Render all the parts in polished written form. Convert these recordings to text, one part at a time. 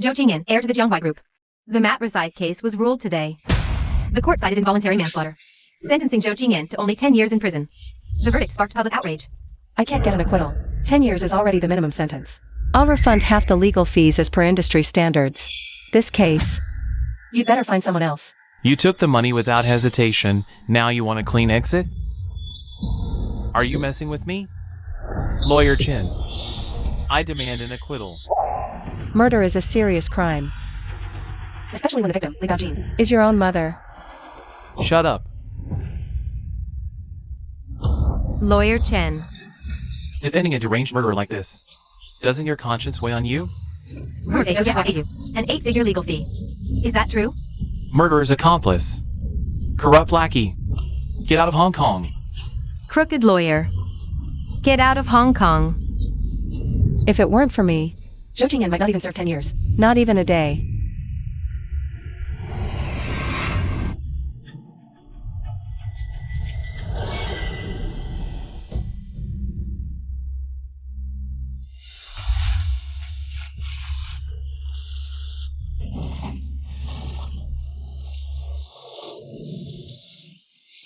Zhou Qingyan, heir to the Jianghua Group. The matricide case was ruled today. The court cited involuntary manslaughter, sentencing Zhou Qingyan to only 10 years in prison. The verdict sparked public outrage. I can't get an acquittal. 10 years is already the minimum sentence. I'll refund half the legal fees as per industry standards. This case, you'd better find someone else. You took the money without hesitation. Now you want a clean exit? Are you messing with me? Lawyer Chen, I demand an acquittal. Murder is a serious crime. Especially when the victim, Li Gaojin, Is your own mother. Shut up. Lawyer Chen. Defending a deranged murderer like this, doesn't your conscience weigh on you? An 8-figure legal fee. Is that true? Murderer's accomplice. Corrupt lackey. Get out of Hong Kong. Crooked lawyer. Get out of Hong Kong. If it weren't for me, Zhou Qingyan might not even serve 10 years. not even a day.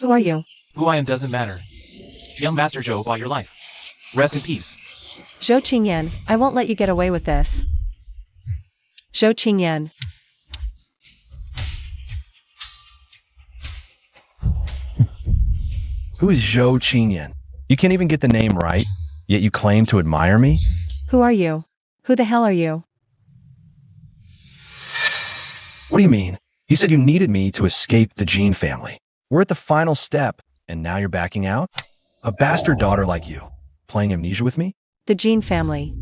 Who are you? Who I am doesn't matter. Young Master Zhou bought your life. Rest in peace. Zhou Qingyan, I won't let you get away with this. Zhou Qingyan. Who is Zhou Qingyan? You can't even get the name right, yet you claim to admire me? Who are you? Who the hell are you? What do you mean? You said you needed me to escape the Jean family. We're at the final step, and now you're backing out? A bastard daughter like you, playing amnesia with me? The Jean family.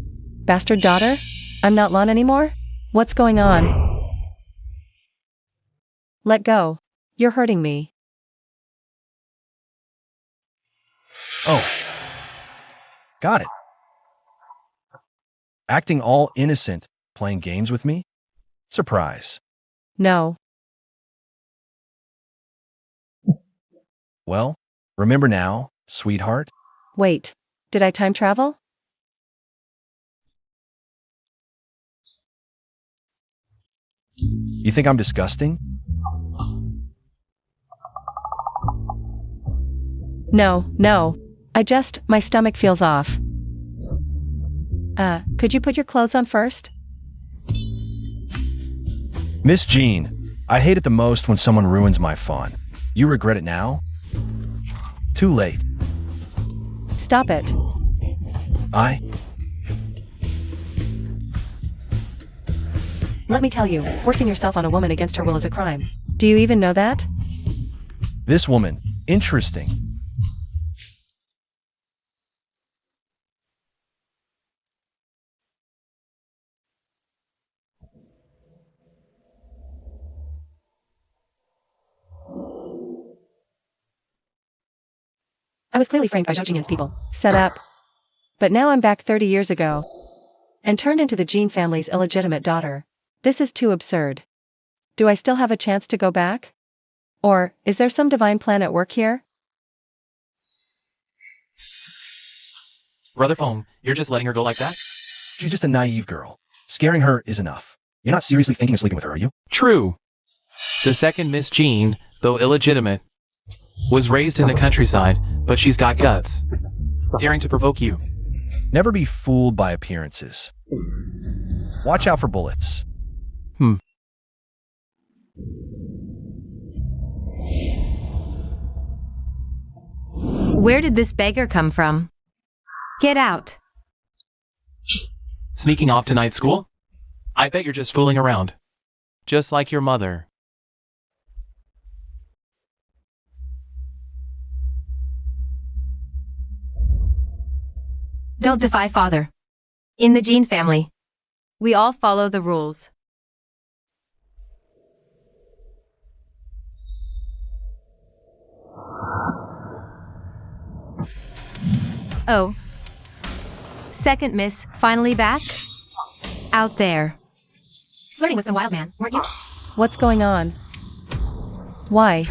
Bastard daughter? I'm not Lon anymore? What's going on? Let go. You're hurting me. Oh. Got it. Acting all innocent, playing games with me? Surprise. No. Well, remember now, sweetheart? Wait. Did I time travel? You think I'm disgusting? No. My stomach feels off. Could you put your clothes on first? Miss Jean, I hate it the most when someone ruins my fun. You regret it now? Too late. Stop it. Let me tell you, forcing yourself on a woman against her will is a crime. Do you even know that? This woman, interesting. I was clearly framed by Zhou Qingyan's people. Set up. But now I'm back 30 years ago. And turned into the Jean family's illegitimate daughter. This is too absurd. Do I still have a chance to go back? Or, is there some divine plan at work here? Brother Foam, you're just letting her go like that? She's just a naive girl. Scaring her is enough. You're not seriously thinking of sleeping with her, are you? True. The second Miss Jean, though illegitimate, was raised in the countryside, but she's got guts. Daring to provoke you. Never be fooled by appearances. Watch out for bullets. Where did this beggar come from? Get out. Sneaking off to night school? I bet you're just fooling around. Just like your mother. Don't defy father. In the Jean family, we all follow the rules. Oh. Second miss, finally back? Out there. Flirting with some wild man, weren't you? What's going on? Why?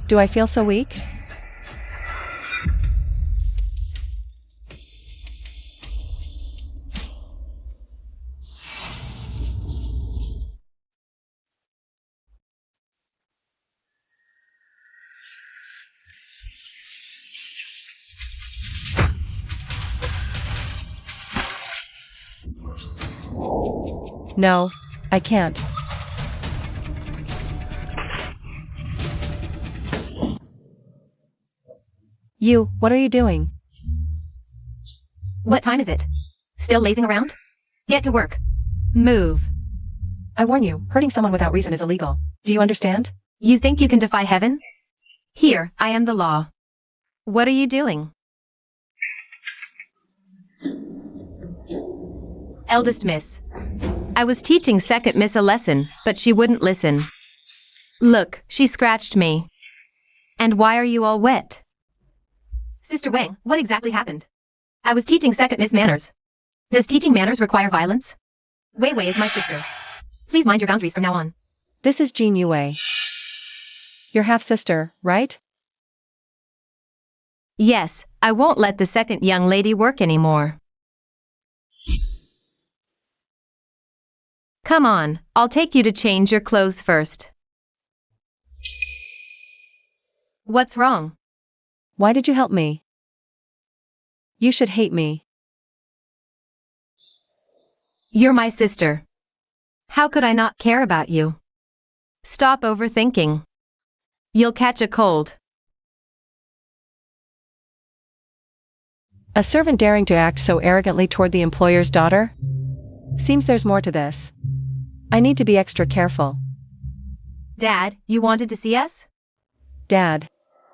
Do I feel so weak? No, I can't. What are you doing? What time is it? Still lazing around? Get to work. Move. I warn you, hurting someone without reason is illegal. Do you understand? You think you can defy heaven? Here, I am the law. What are you doing? Eldest Miss. I was teaching second Miss a lesson, but she wouldn't listen. Look, she scratched me. And why are you all wet? Sister Wang, what exactly happened? I was teaching second Miss manners. Does teaching manners require violence? Wei Wei is my sister. Please mind your boundaries from now on. This is Jean Yue. Your half-sister, right? Yes, I won't let the second young lady work anymore. Come on, I'll take you to change your clothes first. What's wrong? Why did you help me? You should hate me. You're my sister. How could I not care about you? Stop overthinking. You'll catch a cold. A servant daring to act so arrogantly toward the employer's daughter? Seems there's more to this. I need to be extra careful. Dad, you wanted to see us? Dad.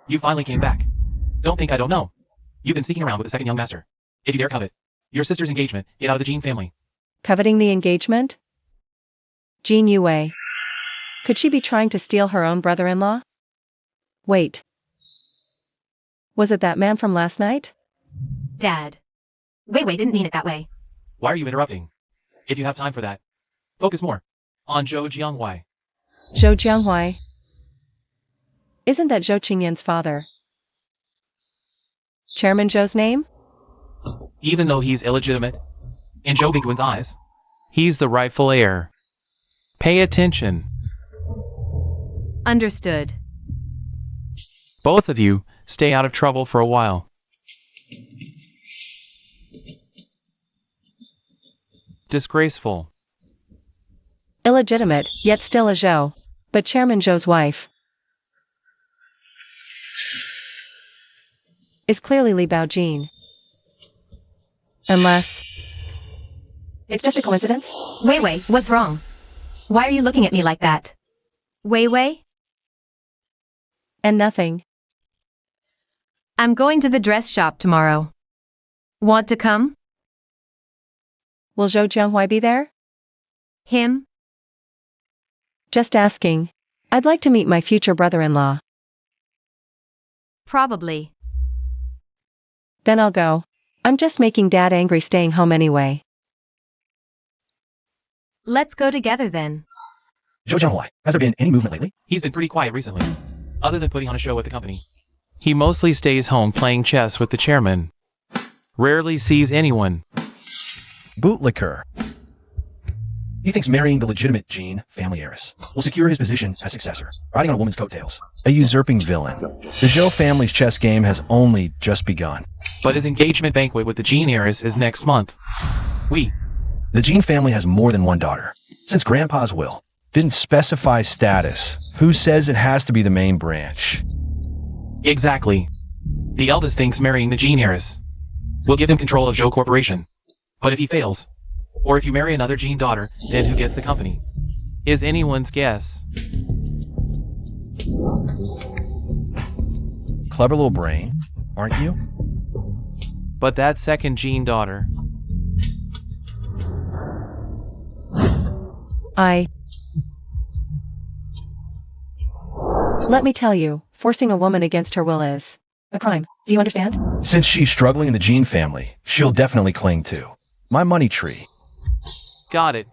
You finally came back. Don't think I don't know. You've been sneaking around with the second young master. If you dare covet your sister's engagement, get out of the Jean family. Coveting the engagement? Jean Yue. Could she be trying to steal her own brother-in-law? Wait. Was it that man from last night? Dad. Wei Wei didn't mean it that way. Why are you interrupting? If you have time for that, focus more on Zhou Jianghuai. Zhou Jianghuai. Isn't that Zhou Qingyan's father? Chairman Zhou's name? Even though he's illegitimate, in Zhou Bingguan's eyes, he's the rightful heir. Pay attention. Understood. Both of you stay out of trouble for a while. Disgraceful. Illegitimate, yet still a Zhou. But Chairman Zhou's wife is clearly Li Baojin. Unless it's just a coincidence? Wei Wei, what's wrong? Why are you looking at me like that? Wei Wei? And nothing. I'm going to the dress shop tomorrow. Want to come? Will Zhou Jianghuai be there? Him? Just asking. I'd like to meet my future brother-in-law. Probably. Then I'll go. I'm just making Dad angry staying home anyway. Let's go together then. Zhou Jianghuai, has there been any movement lately? He's been pretty quiet recently, other than putting on a show with the company. He mostly stays home playing chess with the chairman. Rarely sees anyone. Bootlicker. He thinks marrying the legitimate Jean family heiress will secure his position as successor, riding on a woman's coattails. A usurping villain. The Zhou family's chess game has only just begun. But his engagement banquet with the Jean heiress is next month. The Jean family has more than one daughter. Since Grandpa's will didn't specify status, who says it has to be the main branch? Exactly. The eldest thinks marrying the Jean heiress will give him control of Zhou Corporation. But if he fails, or if you marry another Jean daughter, then who gets the company? Is anyone's guess. Clever little brain, aren't you? But that second Jean daughter. Let me tell you, forcing a woman against her will is a crime. Do you understand? Since she's struggling in the Jean family, she'll definitely cling to my money tree. Got it.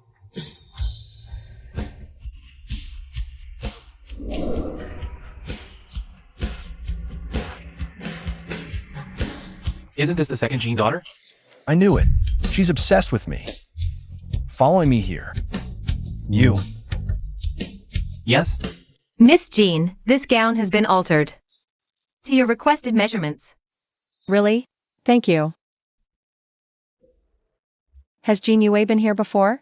Isn't this the second Jean daughter? I knew it. She's obsessed with me. Following me here. You. Yes? Miss Jean, this gown has been altered to your requested measurements. Really? Thank you. Has Jean Yue been here before?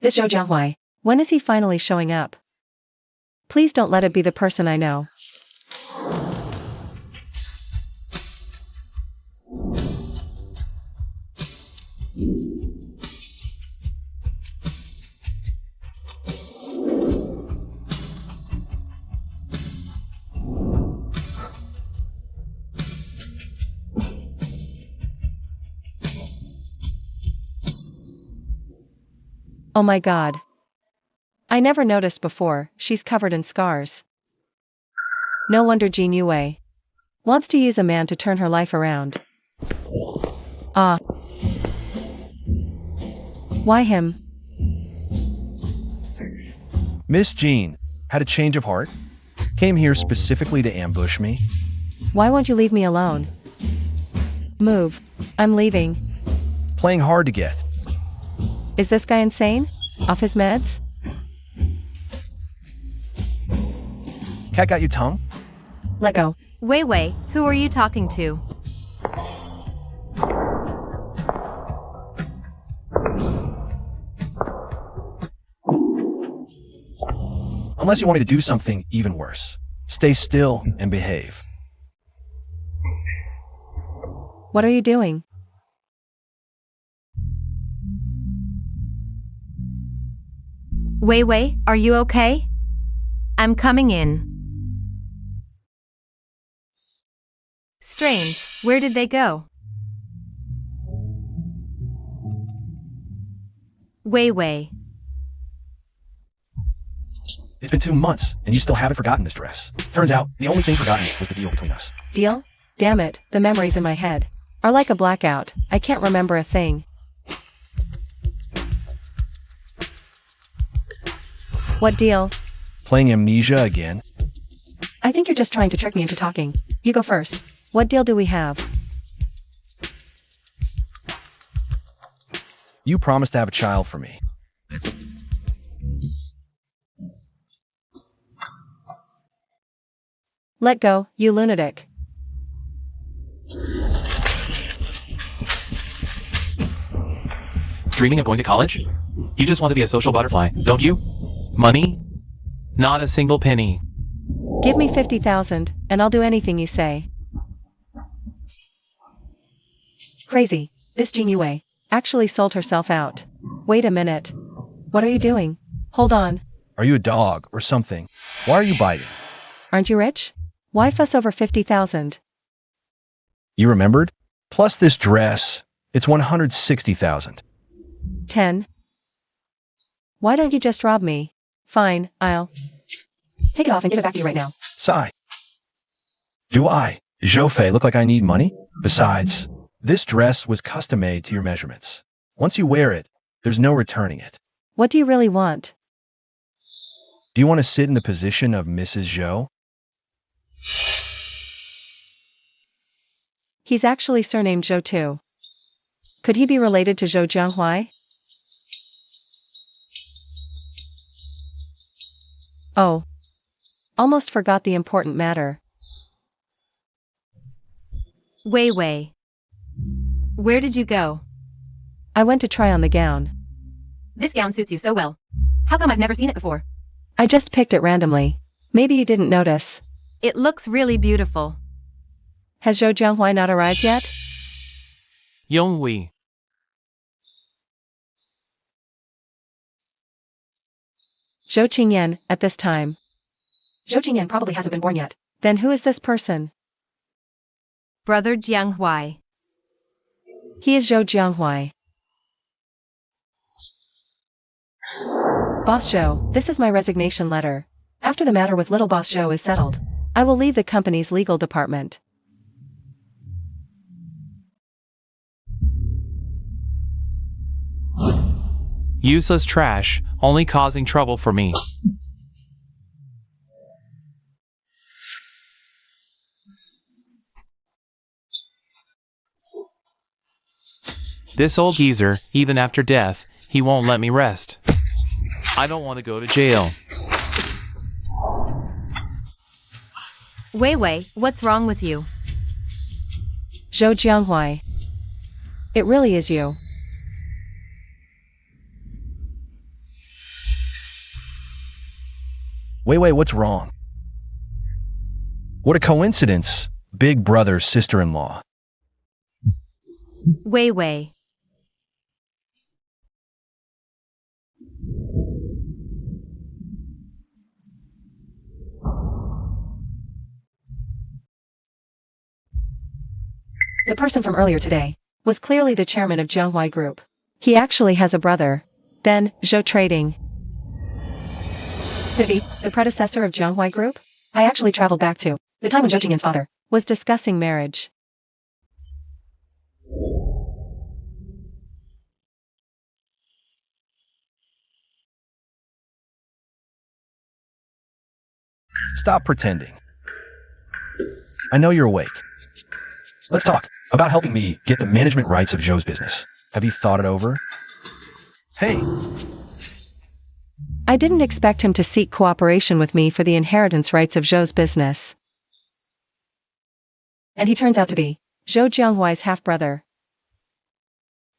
This Zhou Jianhui. When is he finally showing up? Please don't let it be the person I know. Oh my god. I never noticed before, she's covered in scars. No wonder Jean Yue wants to use a man to turn her life around. Ah. Why him? Miss Jean, had a change of heart? Came here specifically to ambush me? Why won't you leave me alone? Move. I'm leaving. Playing hard to get. Is this guy insane? Off his meds? Cat got you tongue? Let go. Wei Wei, who are you talking to? Unless you want me to do something even worse. Stay still and behave. What are you doing? Wei Wei, are you okay? I'm coming in. Strange, where did they go? Wei Wei. It's been 2 months, and you still haven't forgotten this dress. Turns out, the only thing forgotten was the deal between us. Deal? Damn it, the memories in my head are like a blackout. I can't remember a thing. What deal? Playing amnesia again? I think you're just trying to trick me into talking. You go first. What deal do we have? You promised to have a child for me. Let go, you lunatic. Dreaming of going to college? You just want to be a social butterfly, don't you? Money? Not a single penny. Give me 50,000, and I'll do anything you say. Crazy. This Jean Yue actually sold herself out. Wait a minute. What are you doing? Hold on. Are you a dog or something? Why are you biting? Aren't you rich? Why fuss over 50,000? You remembered? Plus this dress, it's 160,000. 10. Why don't you just rob me? Fine, I'll take it off and give it back to you right now. Sigh. Do I, Zhou Fei, look like I need money? Besides, this dress was custom made to your measurements. Once you wear it, there's no returning it. What do you really want? Do you want to sit in the position of Mrs. Zhou? He's actually surnamed Zhou too. Could he be related to Zhou Jianhui? Oh. Almost forgot the important matter. Wei Wei. Where did you go? I went to try on the gown. This gown suits you so well. How come I've never seen it before? I just picked it randomly. Maybe you didn't notice. It looks really beautiful. Has Zhou Jianhui not arrived yet? Yonghui. Zhou Qingyan, at this time. Zhou Qingyan probably hasn't been born yet. Then who is this person? Brother Jianghui. He is Zhou Jianhui. Boss Zhou, this is my resignation letter. After the matter with little boss Zhou is settled, I will leave the company's legal department. Useless trash, only causing trouble for me. This old geezer, even after death, he won't let me rest. I don't want to go to jail. Wei Wei, what's wrong with you? Zhou Jianhui. It really is you. Wait, what's wrong? What a coincidence. Big brother's sister-in-law. Wei. The person from earlier today was clearly the chairman of Jianghua Group. He actually has a brother. Then, Zhou Trading. Could it be the predecessor of Jianghua Group? I actually traveled back to the time when Zhou Qingyan's father was discussing marriage. Stop pretending. I know you're awake. Let's talk about helping me get the management rights of Zhou's business. Have you thought it over? Hey, I didn't expect him to seek cooperation with me for the inheritance rights of Zhou's business. And he turns out to be Zhou Jianghuai's half-brother.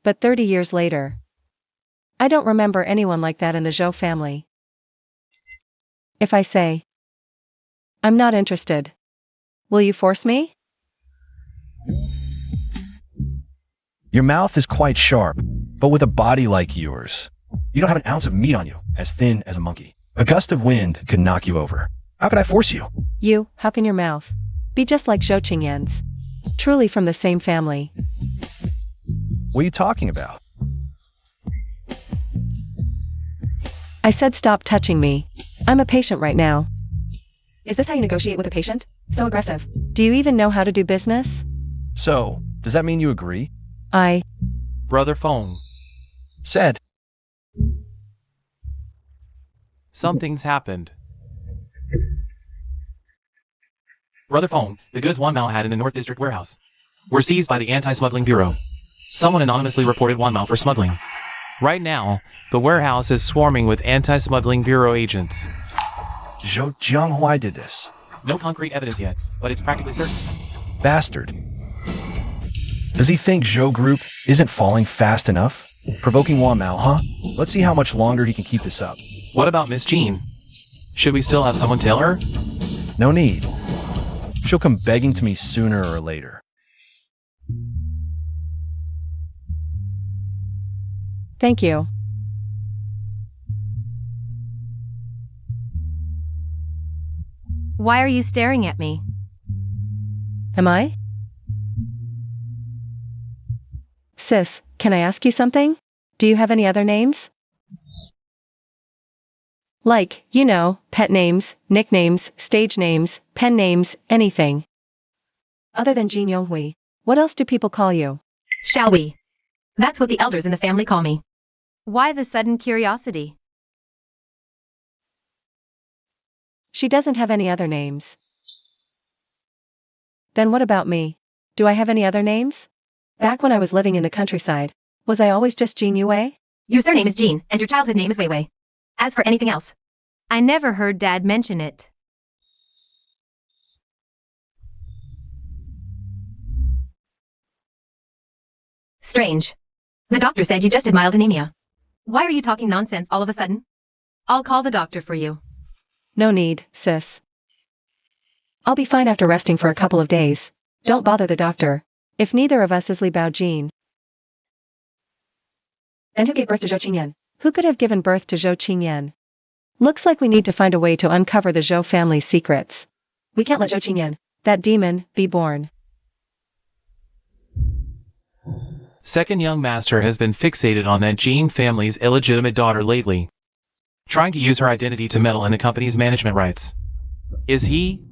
But 30 years later, I don't remember anyone like that in the Zhou family. If I say, I'm not interested, will you force me? your mouth is quite sharp, but with a body like yours. You don't have an ounce of meat on you, as thin as a monkey. A gust of wind could knock you over. How could I force you? How can your mouth be just like Zhou Qingyan's? Truly from the same family. What are you talking about? I said stop touching me. I'm a patient right now. Is this how you negotiate with a patient? So aggressive. Do you even know how to do business? So, does that mean you agree? Brother phone. Said. Something's happened. Brother phone, the goods Wanmao had in the North District warehouse were seized by the Anti-Smuggling Bureau. Someone anonymously reported Wanmao for smuggling. Right now, the warehouse is swarming with Anti-Smuggling Bureau agents. Zhou Jianghua did this. No concrete evidence yet, but it's practically certain. Bastard. Does he think Zhou Group isn't falling fast enough? Provoking Wanmao, huh? Let's see how much longer he can keep this up. What about Miss Jean? Should we still have someone tail her? No need. She'll come begging to me sooner or later. Thank you. Why are you staring at me? Am I? Sis, can I ask you something? Do you have any other names? Like, pet names, nicknames, stage names, pen names, anything. Other than Jin Yonghui, what else do people call you? Shall we? That's what the elders in the family call me. Why the sudden curiosity? She doesn't have any other names. Then what about me? Do I have any other names? Back when I was living in the countryside, was I always just Jean Yue? Your surname is Jean, and your childhood name is Wei. As for anything else, I never heard Dad mention it. Strange. The doctor said you just had mild anemia. Why are you talking nonsense all of a sudden? I'll call the doctor for you. No need, sis. I'll be fine after resting for a couple of days. Don't bother the doctor. If neither of us is Li Baojin. Then who gave birth to Zhou Qingyan? Who could have given birth to Zhou Qingyan? Looks like we need to find a way to uncover the Zhou family's secrets. We can't let Zhou Qingyan, that demon, be born. Second young master has been fixated on that Jean family's illegitimate daughter lately, trying to use her identity to meddle in the company's management rights. Is he?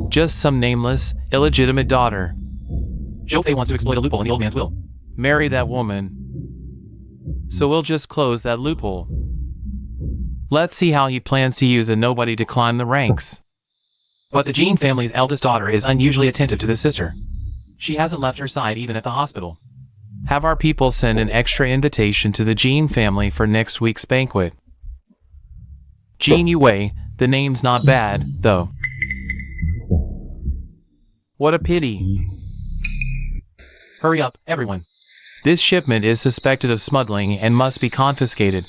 Just some nameless, illegitimate daughter. Zhou Fei wants to exploit a loophole in the old man's will. Marry that woman. So we'll just close that loophole. Let's see how he plans to use a nobody to climb the ranks. But the Jean family's eldest daughter is unusually attentive to this sister. She hasn't left her side even at the hospital. Have our people send an extra invitation to the Jean family for next week's banquet. Jean Yue, the name's not bad, though. What a pity. Hurry up, everyone. This shipment is suspected of smuggling and must be confiscated.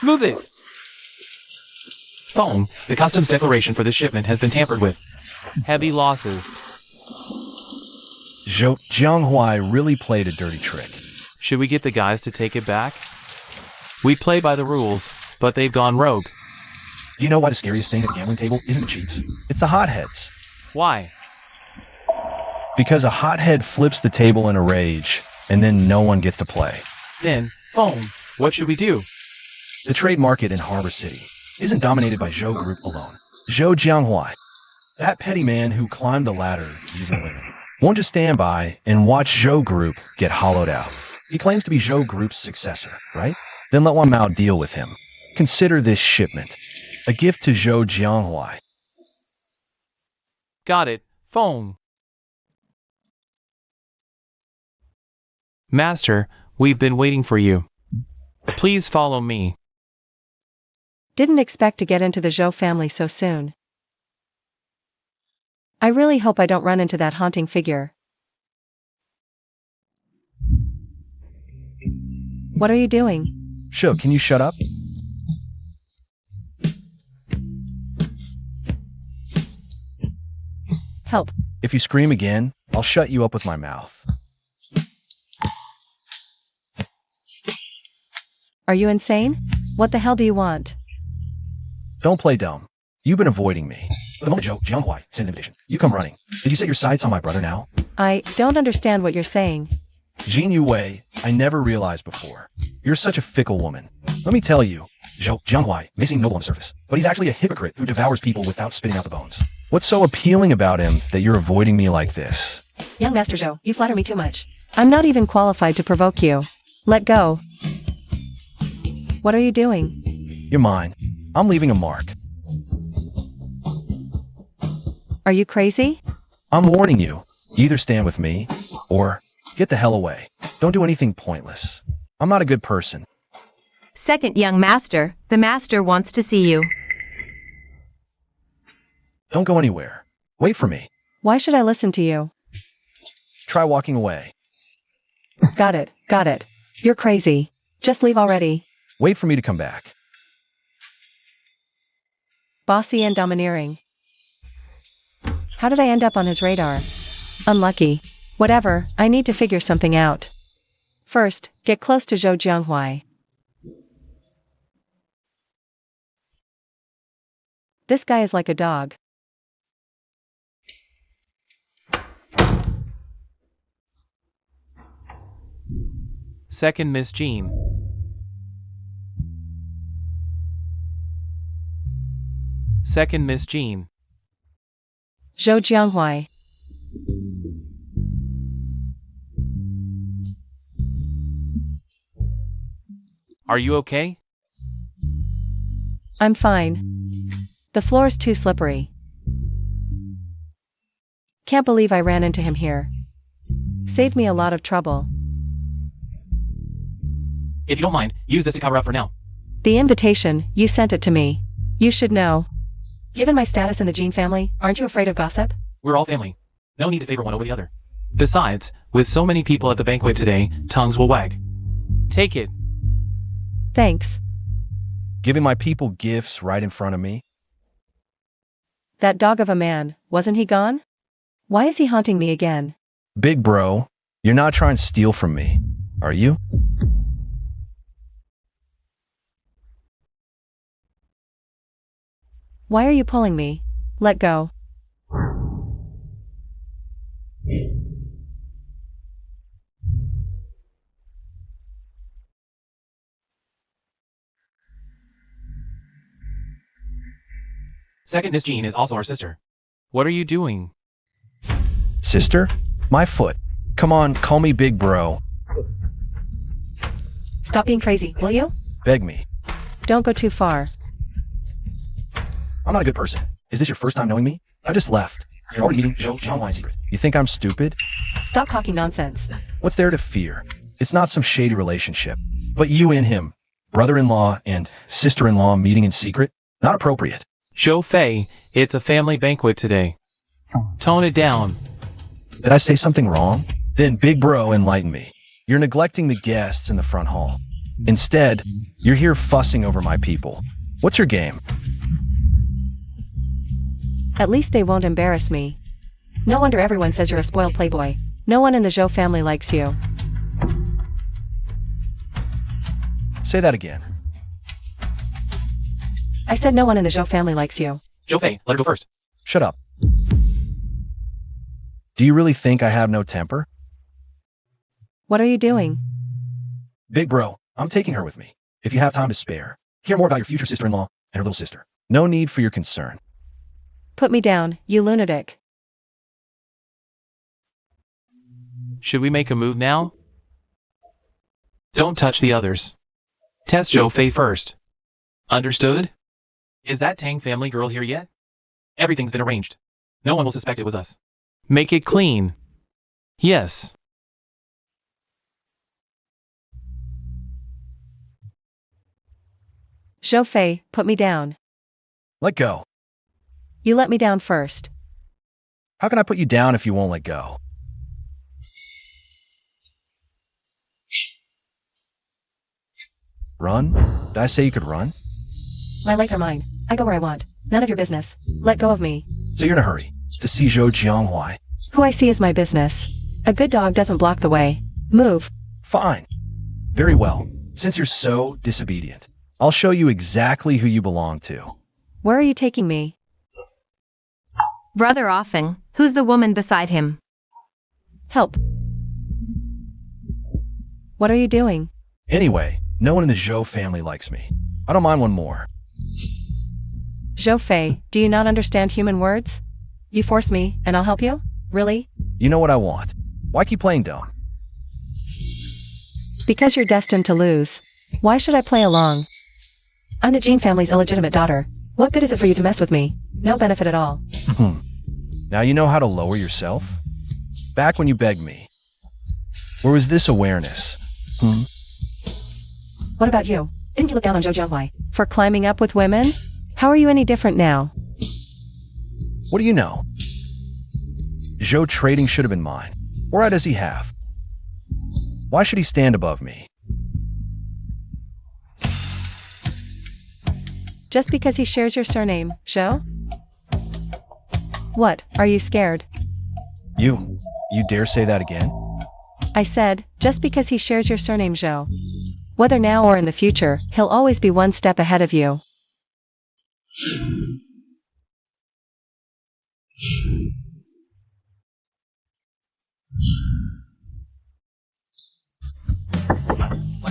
Move it! Phone, the customs declaration for this shipment has been tampered with. Heavy losses. Zhou Jianghuai really played a dirty trick. Should we get the guys to take it back? We play by the rules, but they've gone rogue. Do you know why the scariest thing at the gambling table isn't the cheats? It's the hotheads. Why? Because a hothead flips the table in a rage, and then no one gets to play. Then, Phone, what should we do? The trade market in Harbor City isn't dominated by Zhou Group alone. Zhou Jianghuai, that petty man who climbed the ladder using women, won't just stand by and watch Zhou Group get hollowed out. He claims to be Zhou Group's successor, right? Then let Wan Mao deal with him. Consider this shipment a gift to Zhou Jianghuai. Got it, Phone. Master, we've been waiting for you. Please follow me. Didn't expect to get into the Zhou family so soon. I really hope I don't run into that haunting figure. What are you doing? Zhou, can you shut up? Help. If you scream again, I'll shut you up with my mouth. Are you insane? What the hell do you want? Don't play dumb. You've been avoiding me. The moment Zhou Jianghuai sent an invitation, you come running. Did you set your sights on my brother now? I don't understand what you're saying. Jin Yu Wei, I never realized before. You're such a fickle woman. Let me tell you, Zhou Jianghuai may seem noble on the surface, but he's actually a hypocrite who devours people without spitting out the bones. What's so appealing about him that you're avoiding me like this? Young Master Zhou, you flatter me too much. I'm not even qualified to provoke you. Let go. What are you doing? You're mine. I'm leaving a mark. Are you crazy? I'm warning you. Either stand with me, or get the hell away. Don't do anything pointless. I'm not a good person. Second young master, the master wants to see you. Don't go anywhere. Wait for me. Why should I listen to you? Try walking away. Got it, got it. You're crazy. Just leave already. Wait for me to come back. Bossy and domineering. How did I end up on his radar? Unlucky. Whatever, I need to figure something out. First, get close to Zhou Jianghuai. This guy is like a dog. Second Miss Jean. Second Miss Jean. Zhou Jianghuai. Are you okay? I'm fine. The floor's too slippery. Can't believe I ran into him here. Saved me a lot of trouble. If you don't mind, use this to cover up for now. The invitation, you sent it to me. You should know. Given my status in the Jean family, aren't you afraid of gossip? We're all family. No need to favor one over the other. Besides, with so many people at the banquet today, tongues will wag. Take it. Thanks. Giving my people gifts right in front of me? That dog of a man, wasn't he gone? Why is he haunting me again? Big bro, you're not trying to steal from me, are you? Why are you pulling me? Let go. Second Miss Jean is also our sister. What are you doing? Sister? My foot. Come on, call me big bro. Stop being crazy, will you? Beg me. Don't go too far. I'm not a good person. Is this your first time knowing me? I just left. You're already meeting Zhou Jianghuai's secret. You think I'm stupid? Stop talking nonsense. What's there to fear? It's not some shady relationship. But you and him, brother-in-law and sister-in-law meeting in secret? Not appropriate. Zhou Fei, it's a family banquet today. Tone it down. Did I say something wrong? Then Big Bro enlighten me. You're neglecting the guests in the front hall. Instead, you're here fussing over my people. What's your game? At least they won't embarrass me. No wonder everyone says you're a spoiled playboy. No one in the Zhou family likes you. Say that again. I said no one in the Zhou family likes you. Zhou, let her go first. Shut up. Do you really think I have no temper? What are you doing? Big Bro, I'm taking her with me. If you have time to spare, hear more about your future sister-in-law and her little sister. No need for your concern. Put me down, you lunatic. Should we make a move now? Don't touch the others. Test Zhou first. Understood? Is that Tang family girl here yet? Everything's been arranged. No one will suspect it was us. Make it clean. Yes. Zhou, put me down. Let go. You let me down first. How can I put you down if you won't let go? Run? Did I say you could run? My legs are mine. I go where I want. None of your business. Let go of me. So you're in a hurry to see Zhou Jianghua. Who I see is my business. A good dog doesn't block the way. Move. Fine. Very well. Since you're so disobedient, I'll show you exactly who you belong to. Where are you taking me? Brother Offing, who's the woman beside him? Help. What are you doing? Anyway, no one in the Zhou family likes me. I don't mind one more. Zhou, do you not understand human words? You force me, and I'll help you? Really? You know what I want. Why keep playing dumb? Because you're destined to lose. Why should I play along? I'm the Jin family's illegitimate daughter. What good is it for you to mess with me? No benefit at all. Now you know how to lower yourself? Back when you begged me. Where was this awareness? What about you? Didn't you look down on Zhou Jianghua for climbing up with women? How are you any different now? What do you know? Zhou trading should have been mine. What right does he have? Why should he stand above me? Just because he shares your surname, Zhou? What, are you scared? You dare say that again? I said, just because he shares your surname, Zhou. Whether now or in the future, he'll always be one step ahead of you.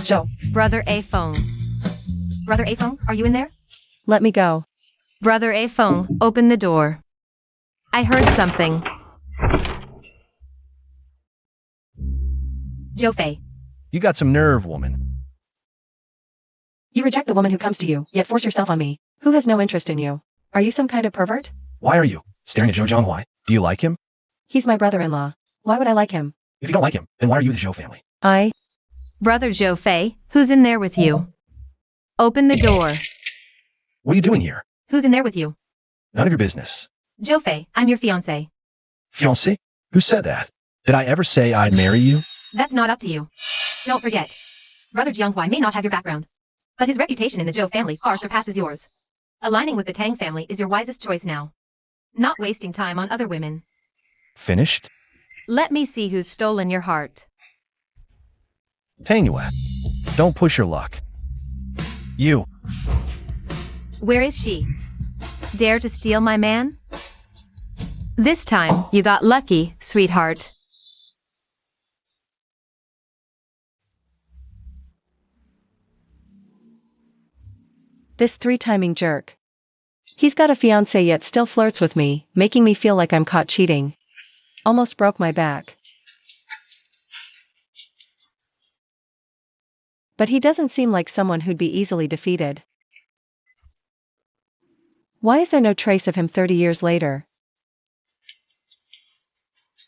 Zhou, Brother Afeng. Brother Afeng, are you in there? let me go. Brother Afeng, open the door. I heard something. Zhou, You got some nerve, woman. You reject the woman who comes to you, yet force yourself on me, who has no interest in you. Are you some kind of pervert? Why are you staring at Zhou Jianghua? Do you like him? He's my brother-in-law. Why would I like him? If you don't like him, then why are you the Zhou family? Brother Zhou, who's in there with you? Open the door. What are you doing here? Who's in there with you? None of your business. Zhou, I'm your fiancé. Fiancé? Who said that? Did I ever say I'd marry you? That's not up to you. Don't forget. Brother Jianghua may not have your background, but his reputation in the Zhou family far surpasses yours. Aligning with the Tang family is your wisest choice now. Not wasting time on other women. Finished? Let me see who's stolen your heart. Tangua, don't push your luck. You. Where is she? Dare to steal my man? This time, you got lucky, sweetheart. This three-timing jerk. He's got a fiancé yet still flirts with me, making me feel like I'm caught cheating. Almost broke my back. But he doesn't seem like someone who'd be easily defeated. Why is there no trace of him 30 years later?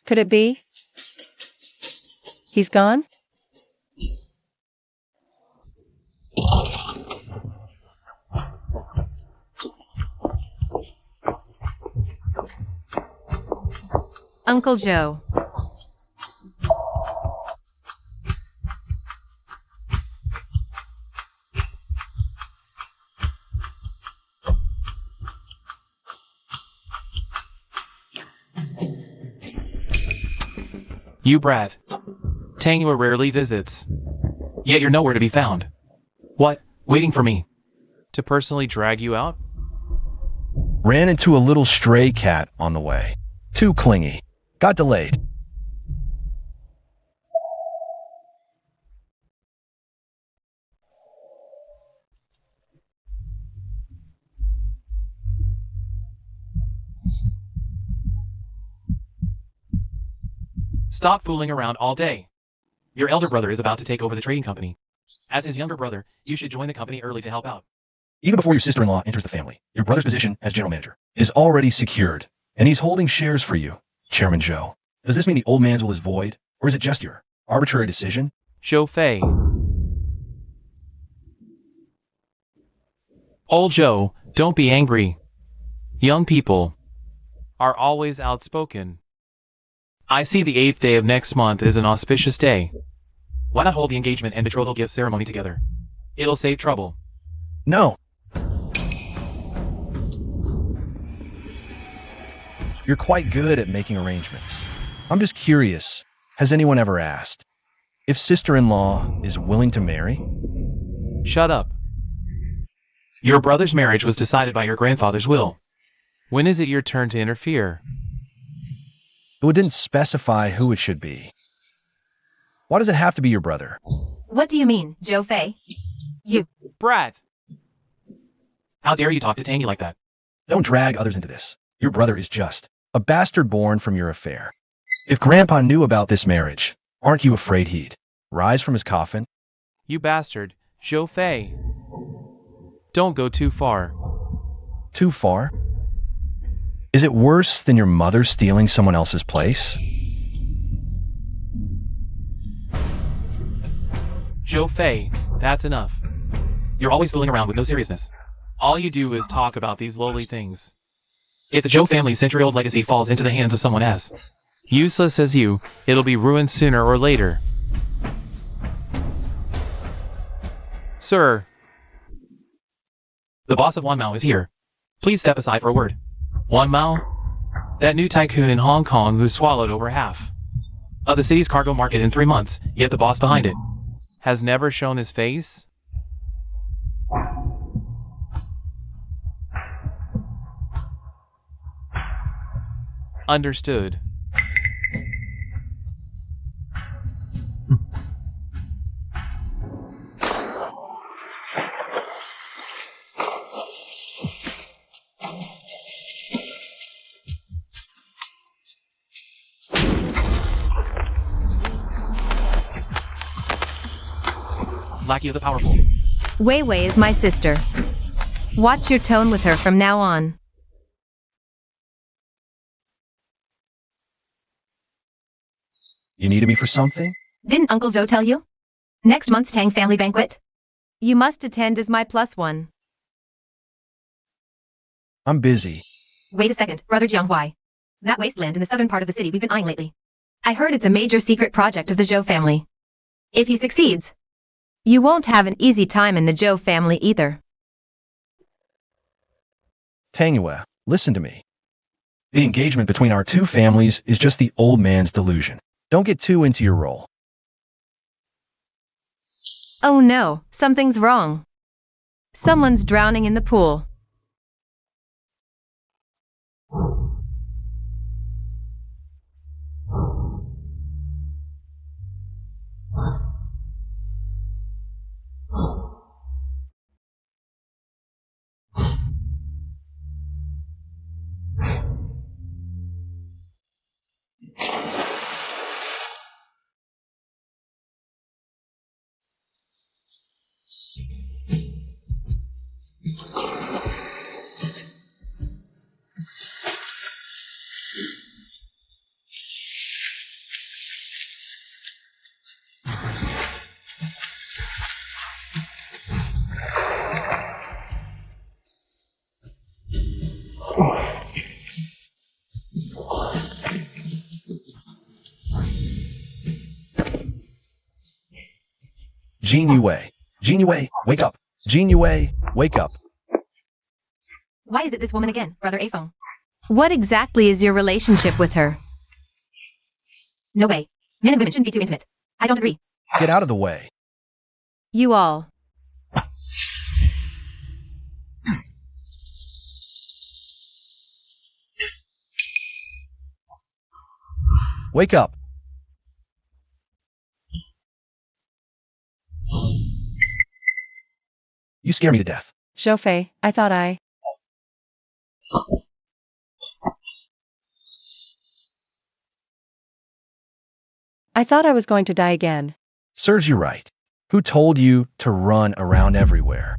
Could it be? He's gone? Uncle Zhou. You brat. Tangyue rarely visits. Yet you're nowhere to be found. What? Waiting for me? To personally drag you out? Ran into a little stray cat on the way. Too clingy. Got delayed. Stop fooling around all day. Your elder brother is about to take over the trading company. As his younger brother, you should join the company early to help out. Even before your sister-in-law enters the family, your brother's position as general manager is already secured, and he's holding shares for you, Chairman Zhou. Does this mean the old man's will is void, or is it just your arbitrary decision? Zhou Fei. Old Zhou, don't be angry. Young people are always outspoken. I see the 8th day of next month is an auspicious day. Why not hold the engagement and betrothal gift ceremony together? It'll save trouble. No. You're quite good at making arrangements. I'm just curious, has anyone ever asked if sister-in-law is willing to marry? Shut up. Your brother's marriage was decided by your grandfather's will. When is it your turn to interfere? It didn't specify who it should be. Why does it have to be your brother? What do you mean, Zhou Fei? You. Brat! How dare you talk to Tangy like that? Don't drag others into this. Your brother is just a bastard born from your affair. If Grandpa knew about this marriage, aren't you afraid he'd rise from his coffin? You bastard, Zhou Fei. Don't go too far. Too far? Is it worse than your mother stealing someone else's place? Zhou Fei, that's enough. You're always fooling around with no seriousness. All you do is talk about these lowly things. If the Zhou family's century-old legacy falls into the hands of someone as useless as you, it'll be ruined sooner or later. Sir. The boss of Wanmao is here. Please step aside for a word. Wanmao? That new tycoon in Hong Kong who swallowed over half of the city's cargo market in 3 months, yet the boss behind it has never shown his face? Understood. Lackey of the powerful. Wei Wei is my sister. Watch your tone with her from now on. You needed me for something? Didn't Uncle Zhou tell you? Next month's Tang family banquet? You must attend as my +1. I'm busy. Wait a second, Brother Jianghuai. That wasteland in the southern part of the city we've been eyeing lately. I heard it's a major secret project of the Zhou family. If he succeeds, you won't have an easy time in the Zhou family either. Tangyue, listen to me. The engagement between our two families is just the old man's delusion. Don't get too into your role. Oh no, something's wrong. Someone's drowning in the pool. Jean Yue. Jean Yue, wake up. Jean Yue, wake up. Why is it this woman again, Brother Afeng? What exactly is your relationship with her? No way. Men and women shouldn't be too intimate. I don't agree. Get out of the way. You all. Wake up. You scare me to death. Zhou Fei, I thought I was going to die again. Serves you right. Who told you to run around everywhere?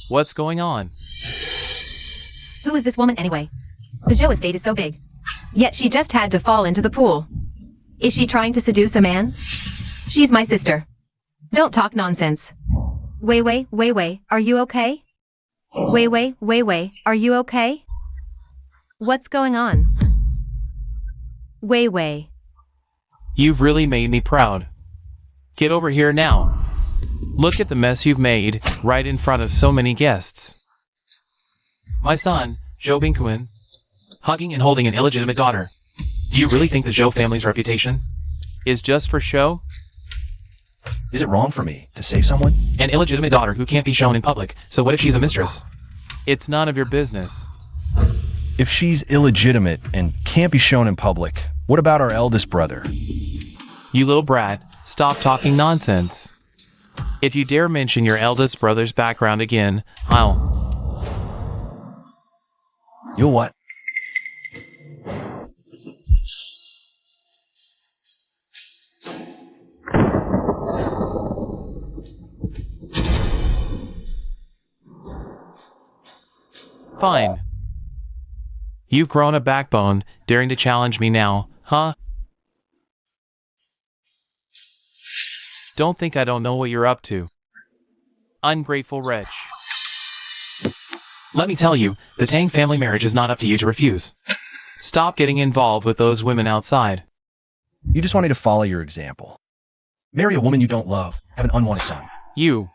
What's going on? Who is this woman anyway? The Zhou estate is so big. Yet she just had to fall into the pool. Is she trying to seduce a man? She's my sister. Don't talk nonsense. Wei, are you okay? Wei, are you okay? What's going on? Wei. You've really made me proud. Get over here now. Look at the mess you've made, right in front of so many guests. My son, Zhou Bingquan, hugging and holding an illegitimate daughter. Do you really think the Zhou family's reputation is just for show? Is it wrong for me to save someone? An illegitimate daughter who can't be shown in public, so what if she's a mistress? It's none of your business. If she's illegitimate and can't be shown in public, what about our eldest brother? You little brat, stop talking nonsense. If you dare mention your eldest brother's background again, You'll what? Fine. You've grown a backbone, daring to challenge me now, huh? Don't think I don't know what you're up to. Ungrateful wretch. Let me tell you, the Tang family marriage is not up to you to refuse. Stop getting involved with those women outside. You just want me to follow your example. Marry a woman you don't love, have an unwanted son. You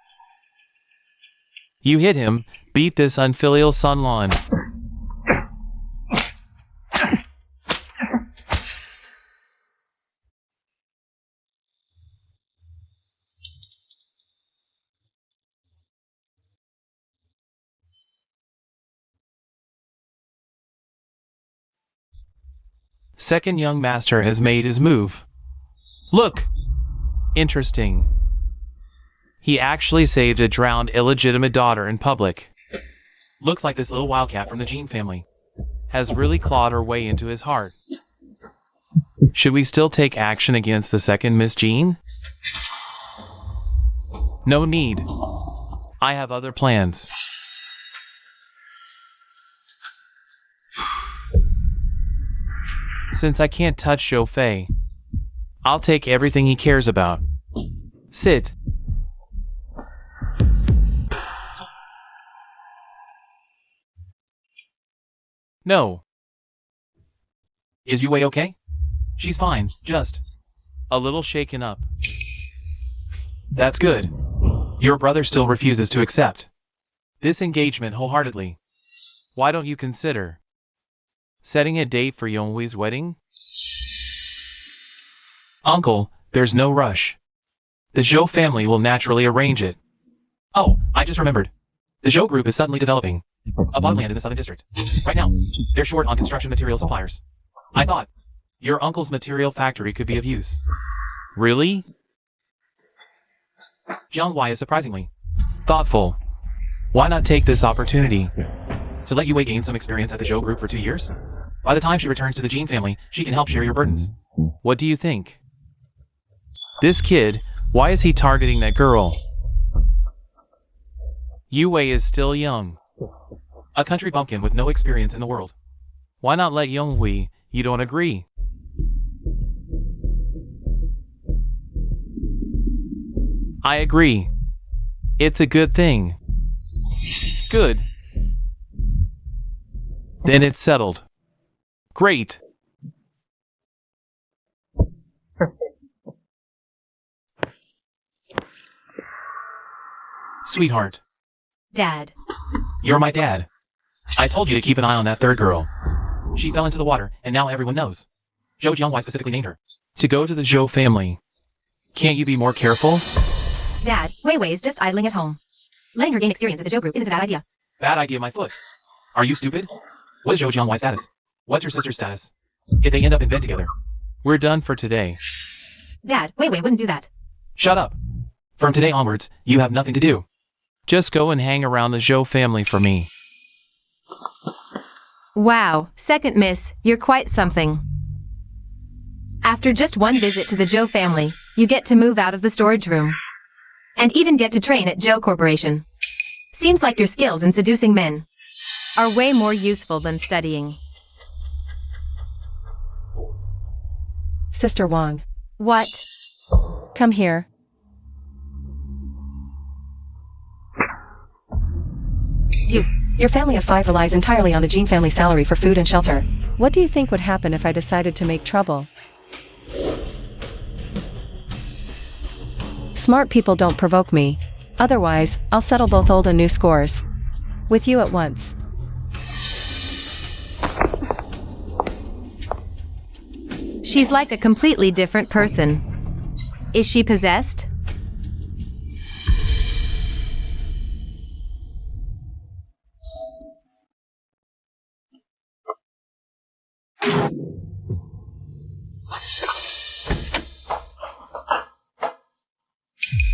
hit him, beat this unfilial son-lawn. Second young master has made his move. Look! Interesting. He actually saved a drowned illegitimate daughter in public. Looks like this little wildcat from the Jean family has really clawed her way into his heart. Should we still take action against the second Miss Jean? No need. I have other plans. Since I can't touch Zhou Fei, I'll take everything he cares about. Sit. No. Is Yue okay? She's fine, just a little shaken up. That's good. Your brother still refuses to accept this engagement wholeheartedly. Why don't you consider setting a date for Yonghui's wedding? Uncle, there's no rush. The Zhou family will naturally arrange it. Oh, I just remembered. The Zhou group is suddenly developing a bottomland in the southern district. Right now, they're short on construction material suppliers. I thought your uncle's material factory could be of use. Really? Jianghua is surprisingly thoughtful. Why not take this opportunity to let Yue gain some experience at the Zhou group for 2 years? By the time she returns to the Jean family, she can help share your burdens. What do you think? This kid, why is he targeting that girl? Yue is still young. A country bumpkin with no experience in the world. Why not let Yonghui? You don't agree? I agree. It's a good thing. Good. Then it's settled. Great. Sweetheart, Dad. you're my dad. I told you to keep an eye on that third girl. She fell into the water, and now everyone knows. Zhou Jianghua specifically named her to go to the Zhou family. Can't you be more careful? Dad, Wei Wei is just idling at home. Letting her gain experience at the Zhou group isn't a bad idea. Bad idea, my foot. Are you stupid? What is Zhou Jianghua's status? What's your sister's status? If they end up in bed together, we're done for today. Dad, Wei Wei wouldn't do that. Shut up. From today onwards, you have nothing to do. Just go and hang around the Zhou family for me. Wow, second miss, you're quite something. After just one visit to the Zhou family, you get to move out of the storage room. And even get to train at Zhou Corporation. Seems like your skills in seducing men are way more useful than studying. Sister Wang. What? Come here. Your family of 5 relies entirely on the Jean family salary for food and shelter. What do you think would happen if I decided to make trouble? Smart people don't provoke me. Otherwise, I'll settle both old and new scores. With you at once. She's like a completely different person. Is she possessed?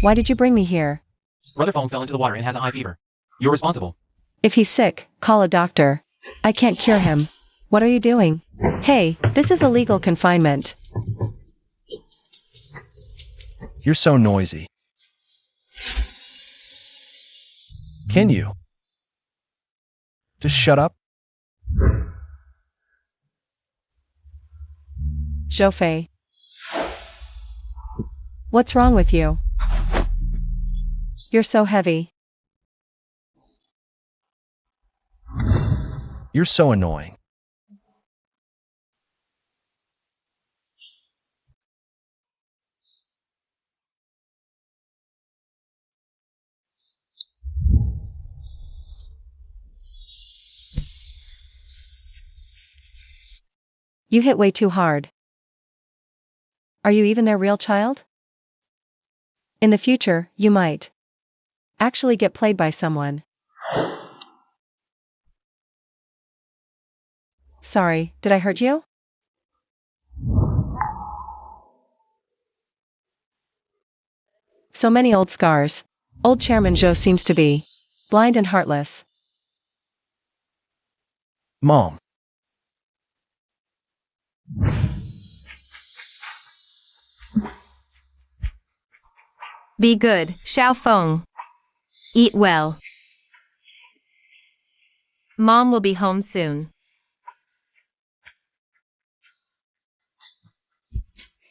Why did you bring me here? Brother Feng fell into the water and has a high fever. You're responsible. If he's sick, call a doctor. I can't cure him. What are you doing? Hey, this is illegal confinement. You're so noisy. Can you? Just shut up? Zhou. What's wrong with you? You're so heavy. You're so annoying. You hit way too hard. Are you even their real child? In the future, you might actually get played by someone. Sorry, did I hurt you? So many old scars. Old Chairman Zhou seems to be blind and heartless. Mom. Be good, Xiao Feng. Eat well. Mom will be home soon.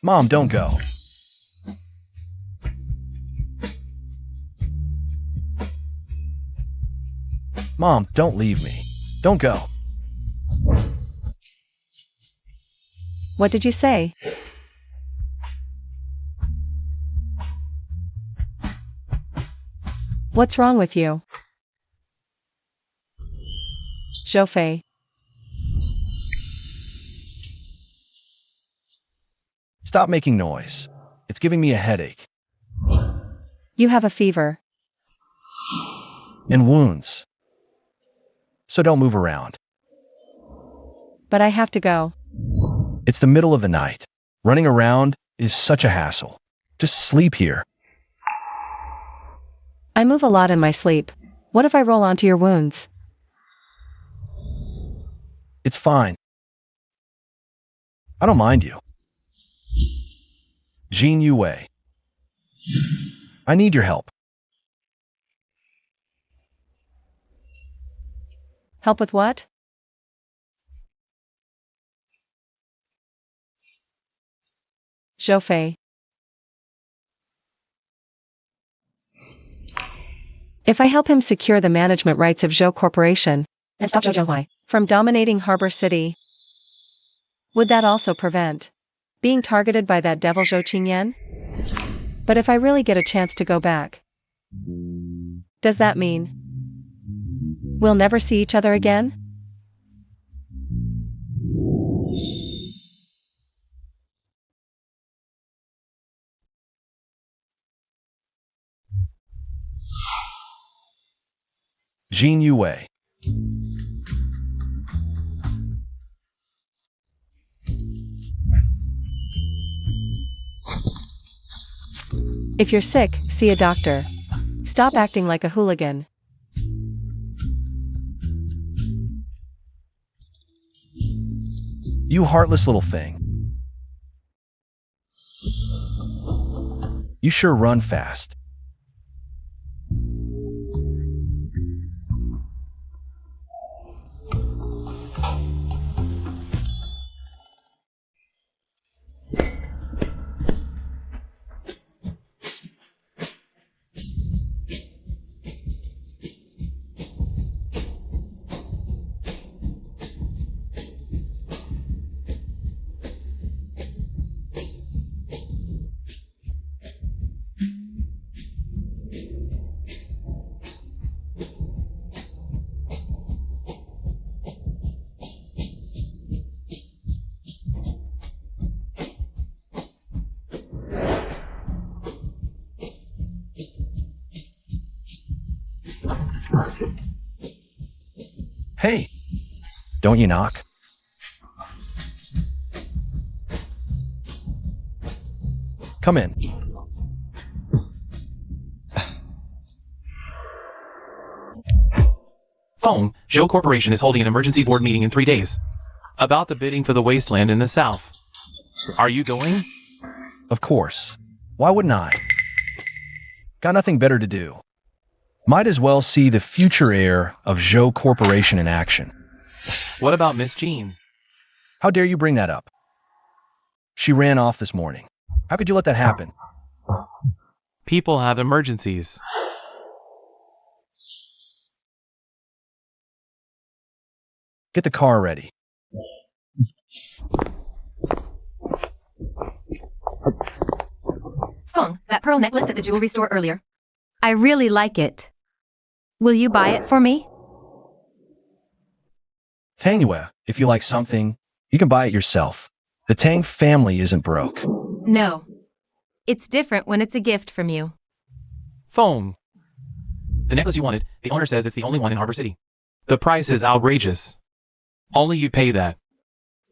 Mom, don't go. Mom, don't leave me. Don't go. What did you say? What's wrong with you? Zhou. Stop making noise. It's giving me a headache. You have a fever. And wounds. So don't move around. But I have to go. It's the middle of the night. Running around is such a hassle. Just sleep here. I move a lot in my sleep. What if I roll onto your wounds? It's fine. I don't mind you. Jean Yue. I need your help. Help with what? Zhou. If I help him secure the management rights of Zhou Corporation and stop Zhou Jianghua from dominating Harbor City, would that also prevent being targeted by that devil Zhou Qingyan? But if I really get a chance to go back, Does that mean we'll never see each other again? Jean Yue. If you're sick, see a doctor. Stop acting like a hooligan. You heartless little thing. You sure run fast. Hey, don't you knock? Come in. Phone, Zhou Corporation is holding an emergency board meeting in 3 days. About the bidding for the wasteland in the south. Are you going? Of course. Why wouldn't I? Got nothing better to do. Might as well see the future heir of Zhou Corporation in action. What about Miss Jean? How dare you bring that up? She ran off this morning. How could you let that happen? People have emergencies. Get the car ready. Feng, that pearl necklace at the jewelry store earlier. I really like it. Will you buy it for me? Tang Yue, if you like something, you can buy it yourself. The Tang family isn't broke. No. It's different when it's a gift from you. Phone. The necklace you wanted, the owner says it's the only one in Harbor City. The price is outrageous. Only you pay that.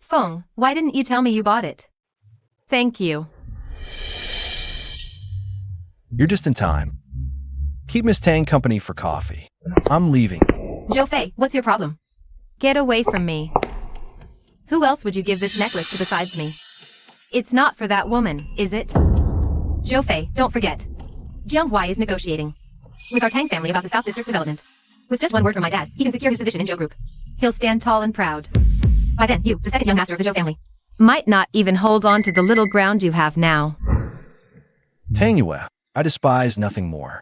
Feng, why didn't you tell me you bought it? Thank you. You're just in time. Keep Miss Tang company for coffee. I'm leaving. Zhou Fei, what's your problem? Get away from me. Who else would you give this necklace to besides me? It's not for that woman, is it? Zhou Fei, don't forget. Jiang Huai is negotiating with our Tang family about the South District development. With just one word from my dad, he can secure his position in Zhou Group. He'll stand tall and proud. By then, you, the second young master of the Zhou family, might not even hold on to the little ground you have now. Tang Yue, I despise nothing more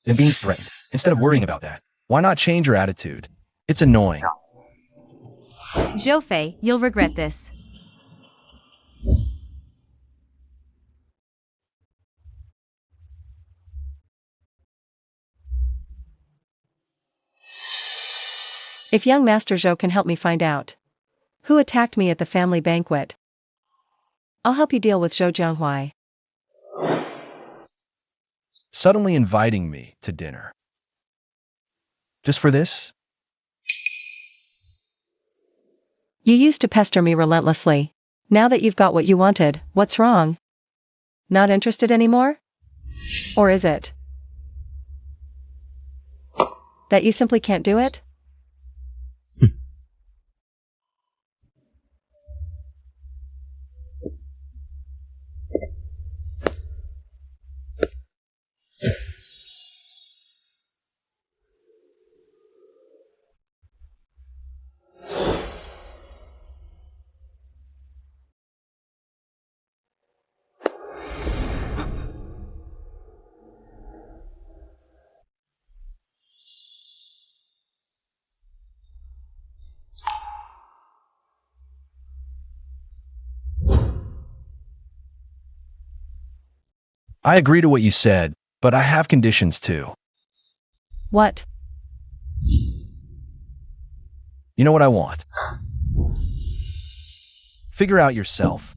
than being threatened. Instead of worrying about that, why not change your attitude? It's annoying. Zhou Fei, you'll regret this. If young Master Zhou can help me find out who attacked me at the family banquet, I'll help you deal with Zhou Jianghuai. Suddenly inviting me to dinner. Just for this? You used to pester me relentlessly. Now that you've got what you wanted, what's wrong? Not interested anymore? Or is it that you simply can't do it? I agree to what you said, but I have conditions too. What? You know what I want. Figure out yourself.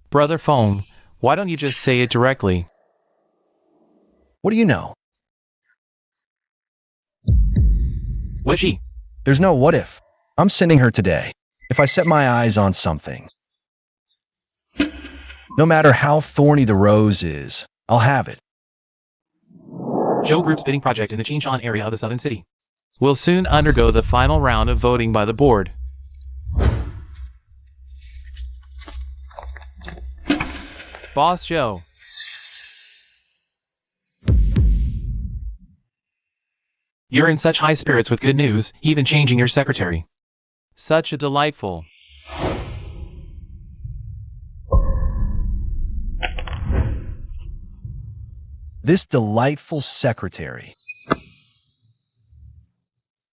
Brother Phone, why don't you just say it directly? What do you know? What is she? There's no what if. I'm sending her today. If I set my eyes on something. No matter how thorny the rose is, I'll have it. Zhou Group's bidding project in the Qingshan area of the southern city will soon undergo the final round of voting by the board. Boss Zhou. You're in such high spirits with good news, even changing your secretary. Such a delightful. This delightful secretary.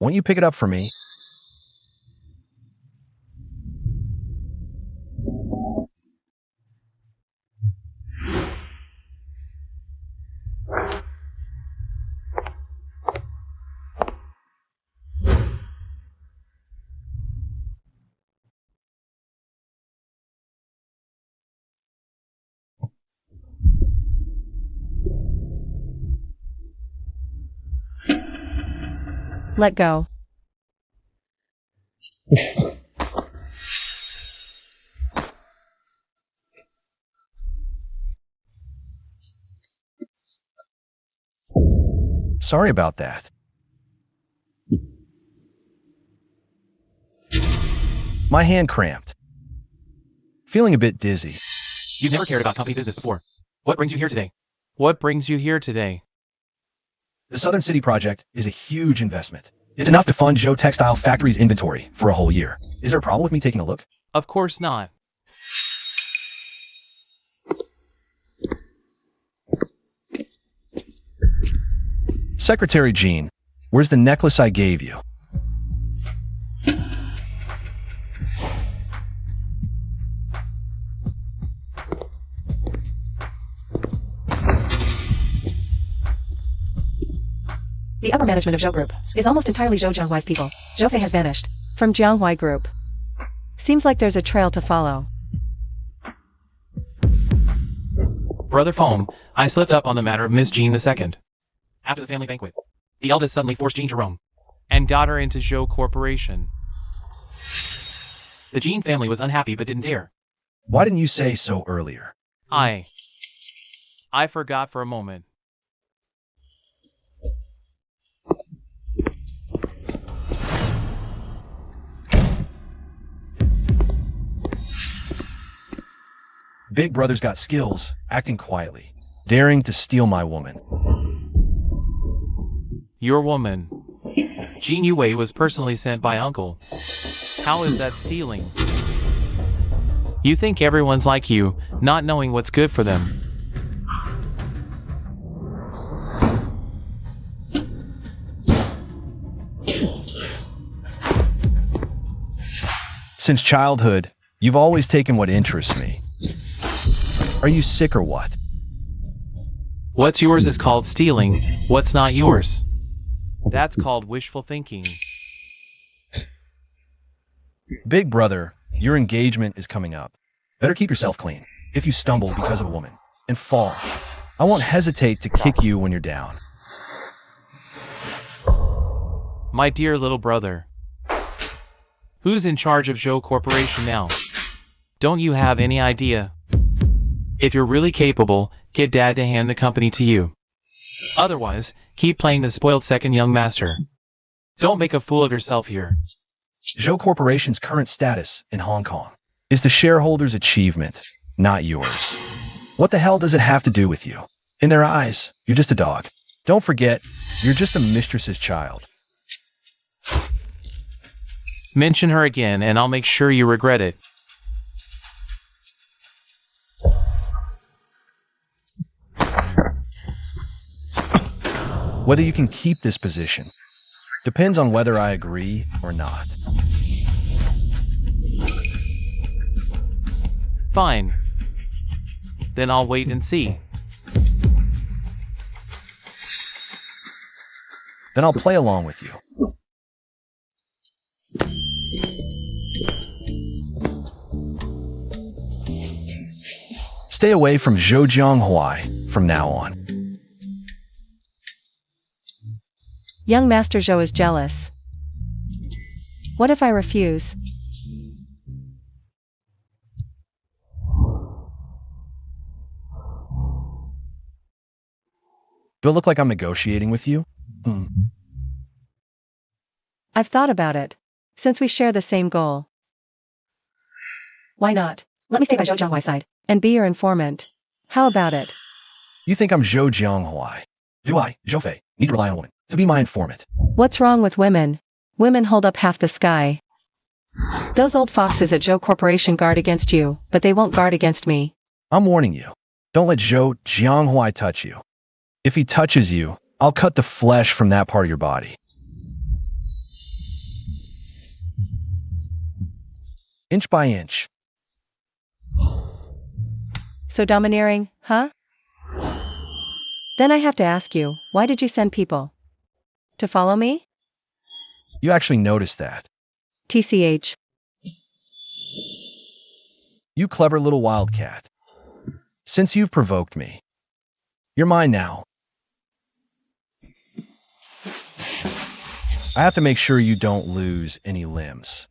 Won't you pick it up for me? Let go. Sorry about that. My hand cramped. Feeling a bit dizzy. You've never cared about company business before. What brings you here today? What brings you here today? The Southern City project is a huge investment. It's enough to fund Zhou Textile Factory's inventory for a whole year. Is there a problem with me taking a look? Of course not. Secretary Jean, where's the necklace I gave you? The upper management of Zhou Group is almost entirely Zhou Jianghuai's people. Zhou Fei has vanished from Jianghuai Group. Seems like there's a trail to follow. Brother Phone, I slipped up on the matter of Miss Jean II. After the family banquet, the eldest suddenly forced Jean to roam and got her into Zhou Corporation. The Jean family was unhappy but didn't dare. Why didn't you say so earlier? I forgot for a moment. Big Brother's got skills, acting quietly, daring to steal my woman. Your woman. Jean Yue was personally sent by Uncle. How is that stealing? You think everyone's like you, not knowing what's good for them. Since childhood, you've always taken what interests me. Are you sick or what? What's yours is called stealing, what's not yours. That's called wishful thinking. Big Brother, your engagement is coming up. Better keep yourself clean. If you stumble because of a woman and fall, I won't hesitate to kick you when you're down. My dear little brother. Who's in charge of Zhou Corporation now? Don't you have any idea? If you're really capable, get Dad to hand the company to you. Otherwise, keep playing the spoiled second young master. Don't make a fool of yourself here. Zhou Corporation's current status in Hong Kong is the shareholders' achievement, not yours. What the hell does it have to do with you? In their eyes, you're just a dog. Don't forget, you're just a mistress's child. Mention her again and I'll make sure you regret it. Whether you can keep this position depends on whether I agree or not. Fine. Then I'll wait and see. Then I'll play along with you. Stay away from Zhou from now on. Young Master Zhou is jealous. What if I refuse? Do it look like I'm negotiating with you? I've thought about it. Since we share the same goal. Why not? Let me stay by Zhou side and be your informant. How about it? You think I'm Zhou? Do I, Zhou Fei, need to rely on a woman to be my informant? What's wrong with women? Women hold up half the sky. Those old foxes at Zhou Corporation guard against you, but they won't guard against me. I'm warning you. Don't let Zhou touch you. If he touches you, I'll cut the flesh from that part of your body. Inch by inch. So domineering, huh? Then I have to ask you, why did you send people? To follow me? You actually noticed that. TCH. You clever little wildcat. Since you've provoked me, you're mine now. I have to make sure you don't lose any limbs.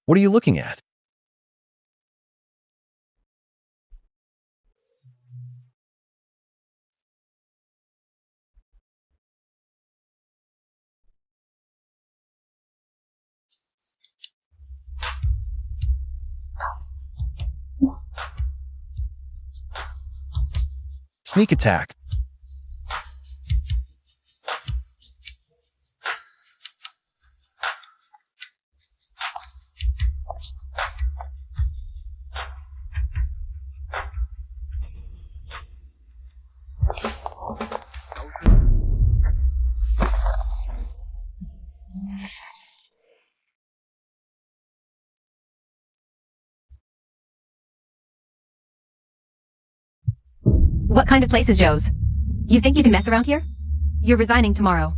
What are you looking at? Sneak attack. What kind of place is Zhou's? You think you can mess around here? You're resigning tomorrow.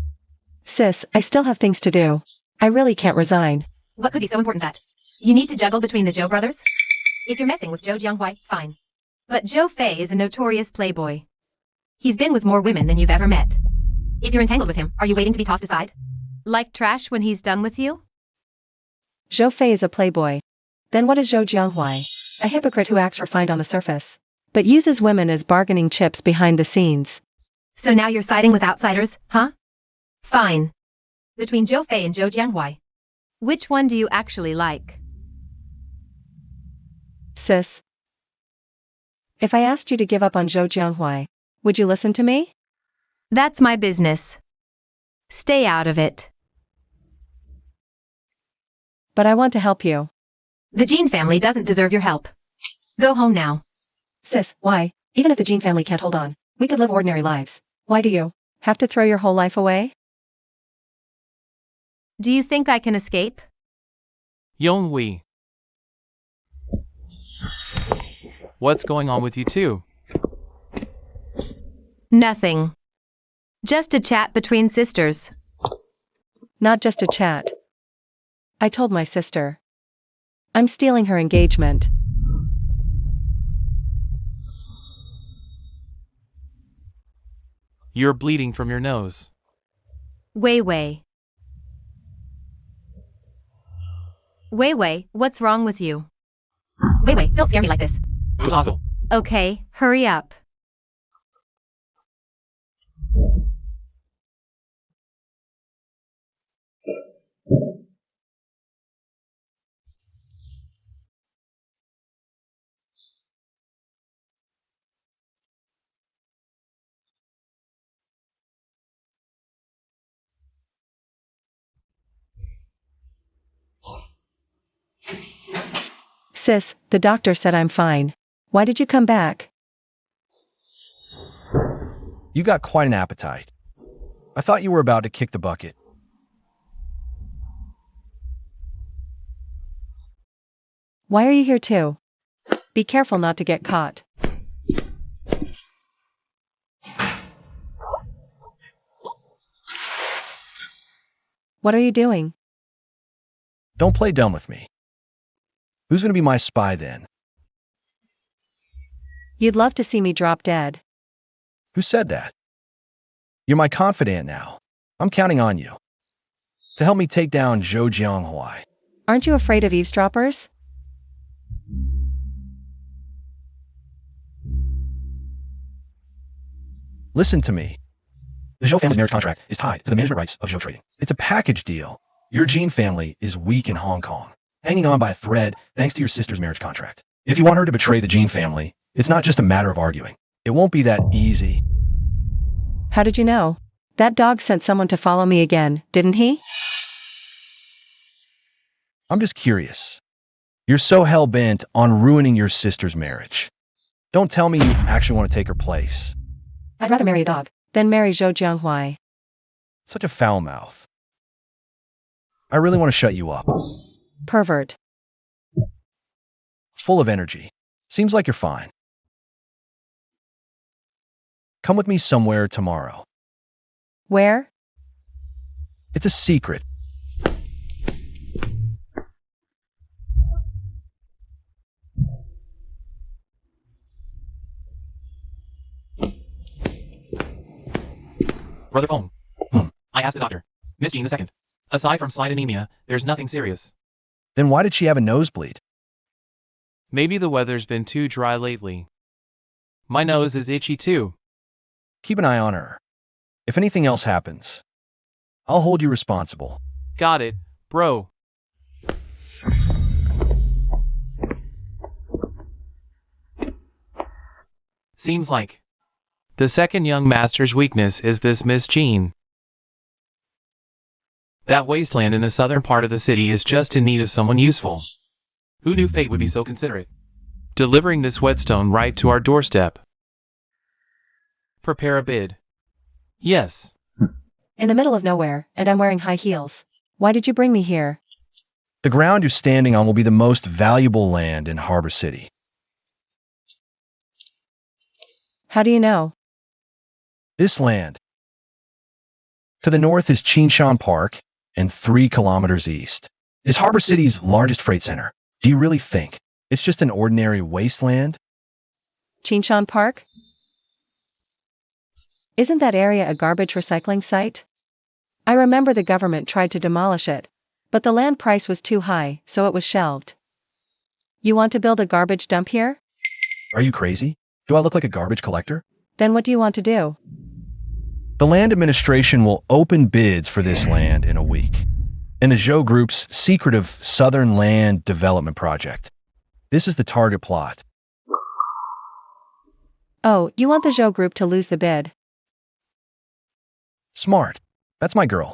Sis, I still have things to do. I really can't resign. What could be so important that you need to juggle between the Zhou brothers? If you're messing with Zhou Jianghua, fine. But Zhou Fei is a notorious playboy. He's been with more women than you've ever met. If you're entangled with him, are you waiting to be tossed aside? Like trash when he's done with you? Zhou Fei is a playboy. Then what is Zhou Jianghua? A hypocrite who acts refined on the surface, but uses women as bargaining chips behind the scenes. So now you're siding with outsiders, huh? Fine. Between Zhou Fei and Zhou Jianghua, which one do you actually like? Sis, if I asked you to give up on Zhou Jianghua, would you listen to me? That's my business. Stay out of it. But I want to help you. The Jean family doesn't deserve your help. Go home now. Sis, why? Even if the Jean family can't hold on, we could live ordinary lives. Why do you have to throw your whole life away? Do you think I can escape? Yonghui. What's going on with you two? Nothing. Just a chat between sisters. Not just a chat. I told my sister. I'm stealing her engagement. You're bleeding from your nose. Wei Wei. Wei Wei, what's wrong with you? Wei Wei, don't scare me like this. It was awful. Okay, hurry up. Sis, the doctor said I'm fine. Why did you come back? You got quite an appetite. I thought you were about to kick the bucket. Why are you here too? Be careful not to get caught. What are you doing? Don't play dumb with me. Who's going to be my spy then? You'd love to see me drop dead. Who said that? You're my confidant now. I'm counting on you to help me take down Zhou Jianghua. Aren't you afraid of eavesdroppers? Listen to me. The Zhou family's marriage contract is tied to the management rights of Zhou Trading. It's a package deal. Your Jean family is weak in Hong Kong, hanging on by a thread thanks to your sister's marriage contract. If you want her to betray the Jean family, it's not just a matter of arguing. It won't be that easy. How did you know? That dog sent someone to follow me again, didn't he? I'm just curious. You're so hell-bent on ruining your sister's marriage. Don't tell me you actually want to take her place. I'd rather marry a dog than marry Zhou Jianghua. Such a foul mouth. I really want to shut you up. Pervert. Full of energy. Seems like you're fine. Come with me somewhere tomorrow. Where? It's a secret. Brother phone. I asked the doctor. Miss Jean II. Aside from slight anemia, there's nothing serious. Then why did she have a nosebleed? Maybe the weather's been too dry lately. My nose is itchy too. Keep an eye on her. If anything else happens, I'll hold you responsible. Got it, bro. Seems like the second young master's weakness is this Miss Jean. That wasteland in the southern part of the city is just in need of someone useful. Who knew fate would be so considerate? Delivering this whetstone right to our doorstep. Prepare a bid. Yes. In the middle of nowhere, and I'm wearing high heels. Why did you bring me here? The ground you're standing on will be the most valuable land in Harbor City. How do you know? This land. To the north is Qinshan Park, and 3 kilometers east is Harbor City's largest freight center. Do you really think it's just an ordinary wasteland? Qinshan Park? Isn't that area a garbage recycling site? I remember the government tried to demolish it, but the land price was too high, so it was shelved. You want to build a garbage dump here? Are you crazy? Do I look like a garbage collector? Then what do you want to do? The land administration will open bids for this land in a week. In the Zhou Group's secretive Southern Land Development Project. This is the target plot. Oh, you want the Zhou Group to lose the bid? Smart. That's my girl.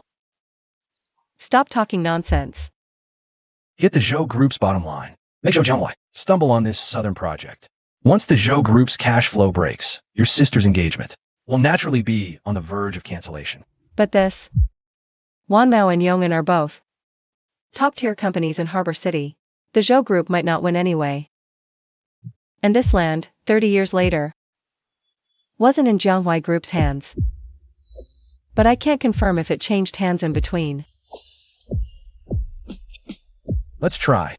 Stop talking nonsense. Get the Zhou Group's bottom line. Make Zhou Jianghua stumble on this Southern project. Once the Zhou Group's cash flow breaks, your sister's engagement will naturally be on the verge of cancellation. But this? Wan Mao and Yong'an are both top-tier companies in Harbor City. The Zhou Group might not win anyway. And this land, 30 years later, wasn't in Jianghua Group's hands. But I can't confirm if it changed hands in between. Let's try.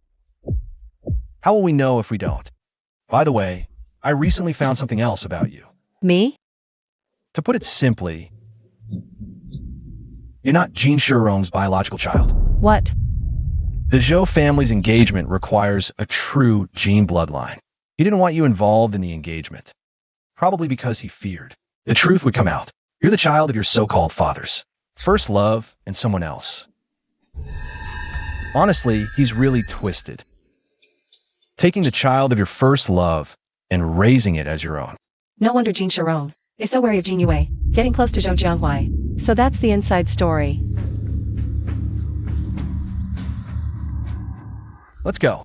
How will we know if we don't? By the way, I recently found something else about you. Me? To put it simply, you're not Jean Shirong's biological child. What? The Zhou family's engagement requires a true Jean bloodline. He didn't want you involved in the engagement, probably because he feared the truth would come out. You're the child of your so-called father's first love and someone else. Honestly, he's really twisted. Taking the child of your first love and raising it as your own. No wonder Jean Shirong is so wary of Jean Yue, getting close to Zhou Jianghua. So that's the inside story. Let's go.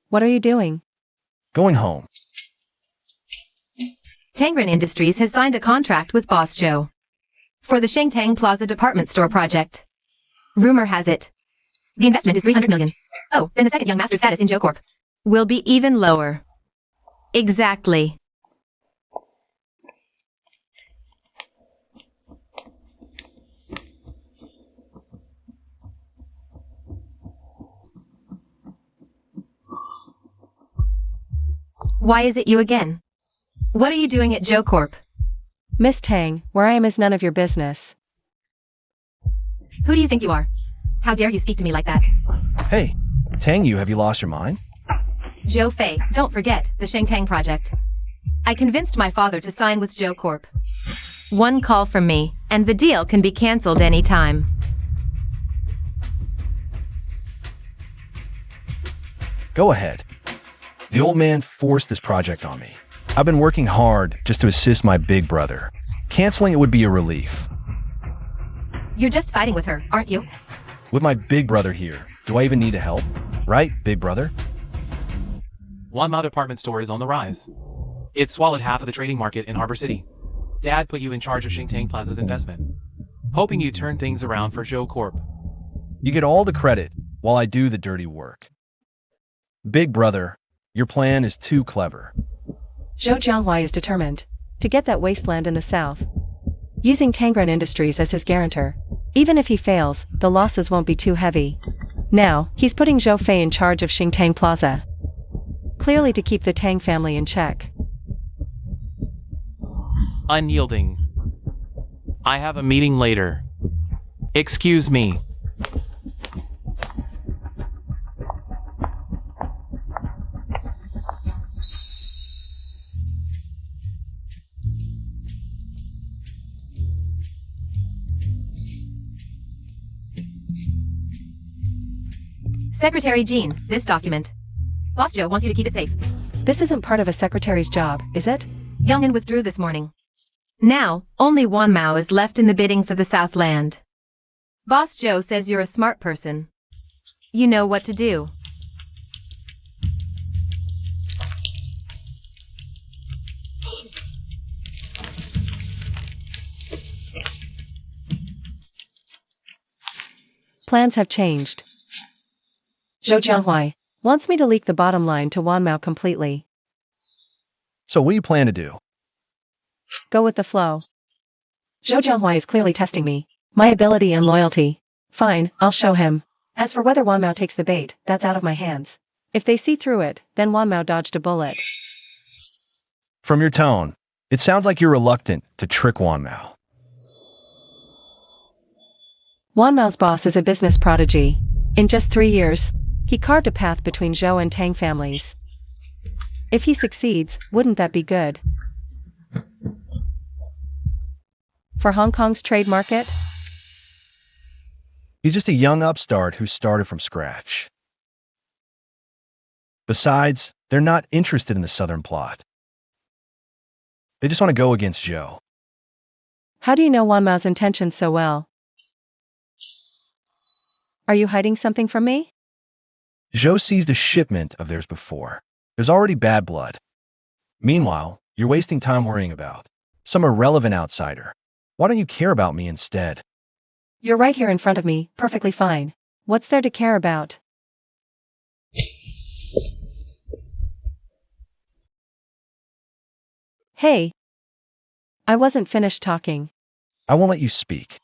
What are you doing? Going home. Tangren Industries has signed a contract with boss Zhou for the Shengtang Plaza department store project. Rumor has it the investment is 300 million. Oh, then the second young master status in Zhou Corp will be even lower. Exactly. Why is it you again? What are you doing at Zhou Corp? Miss Tang, where I am is none of your business. Who do you think you are? How dare you speak to me like that? Hey, Tang Yu, have you lost your mind? Zhou Fei, don't forget the Shengtang project. I convinced my father to sign with Zhou Corp. One call from me, and the deal can be cancelled any time. Go ahead. The old man forced this project on me. I've been working hard just to assist my big brother. Canceling it would be a relief. You're just siding with her, aren't you? With my big brother here, do I even need to help? Right, big brother? Wanmao department store is on the rise. It swallowed half of the trading market in Harbor City. Dad put you in charge of Shengtang Plaza's investment, hoping you'd turn things around for Zhou Corp. You get all the credit while I do the dirty work. Big brother, your plan is too clever. Zhou Jianghua is determined to get that wasteland in the south, using Tangren Industries as his guarantor. Even if he fails, the losses won't be too heavy. Now, he's putting Zhou Fei in charge of Shengtang Plaza, clearly to keep the Tang family in check. Unyielding. I have a meeting later. Excuse me. Secretary Jean, this document. Boss Zhou wants you to keep it safe. This isn't part of a secretary's job, is it? Youngin withdrew this morning. Now, only Wanmao is left in the bidding for the Southland. Boss Zhou says you're a smart person. You know what to do. Plans have changed. Zhou Jianghua wants me to leak the bottom line to Wanmao completely. So what do you plan to do? Go with the flow. Zhou Jianghua is clearly testing me, my ability and loyalty. Fine, I'll show him. As for whether Wanmao takes the bait, that's out of my hands. If they see through it, then Wanmao dodged a bullet. From your tone, it sounds like you're reluctant to trick Wanmao. Wanmao's boss is a business prodigy. In just 3 years, he carved a path between Zhou and Tang families. If he succeeds, wouldn't that be good for Hong Kong's trade market? He's just a young upstart who started from scratch. Besides, they're not interested in the southern plot. They just want to go against Zhou. How do you know Wanmao's intentions so well? Are you hiding something from me? Zhou seized a shipment of theirs before. There's already bad blood. Meanwhile, you're wasting time worrying about some irrelevant outsider. Why don't you care about me instead? You're right here in front of me, perfectly fine. What's there to care about? Hey. I wasn't finished talking. I won't let you speak.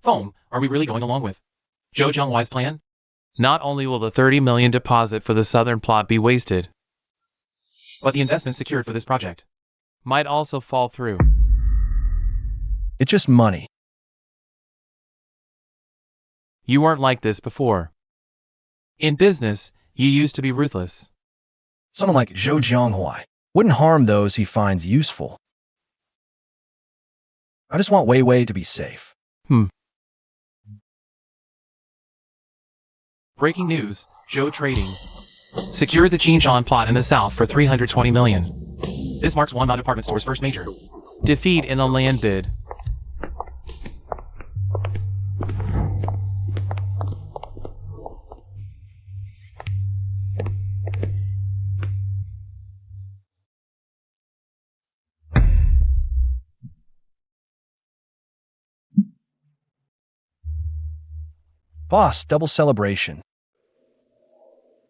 Foam, are we really going along with Zhou Jianghua's plan? Not only will the 30 million deposit for the southern plot be wasted, but the investment secured for this project might also fall through. It's just money. You weren't like this before. In business, you used to be ruthless. Someone like Zhou Jianghua wouldn't harm those he finds useful. I just want Wei Wei to be safe. Breaking news, Zhou Trading secured the Xinjiang plot in the south for 320 million. This marks Wanmao department store's first major defeat in a land bid. Boss, double celebration.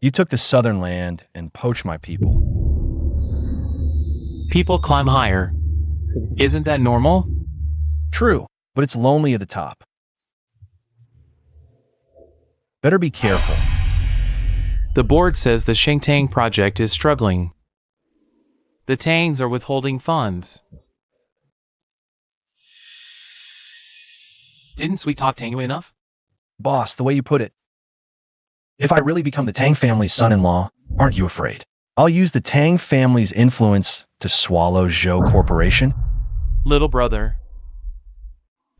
You took the southern land and poached my people. People climb higher. Isn't that normal? True, but it's lonely at the top. Better be careful. The board says the Shengtang project is struggling. The Tangs are withholding funds. Didn't sweet talk Tang you enough? Boss, the way you put it. If I really become the Tang family's son-in-law, aren't you afraid? I'll use the Tang family's influence to swallow Zhou Corporation? Little brother.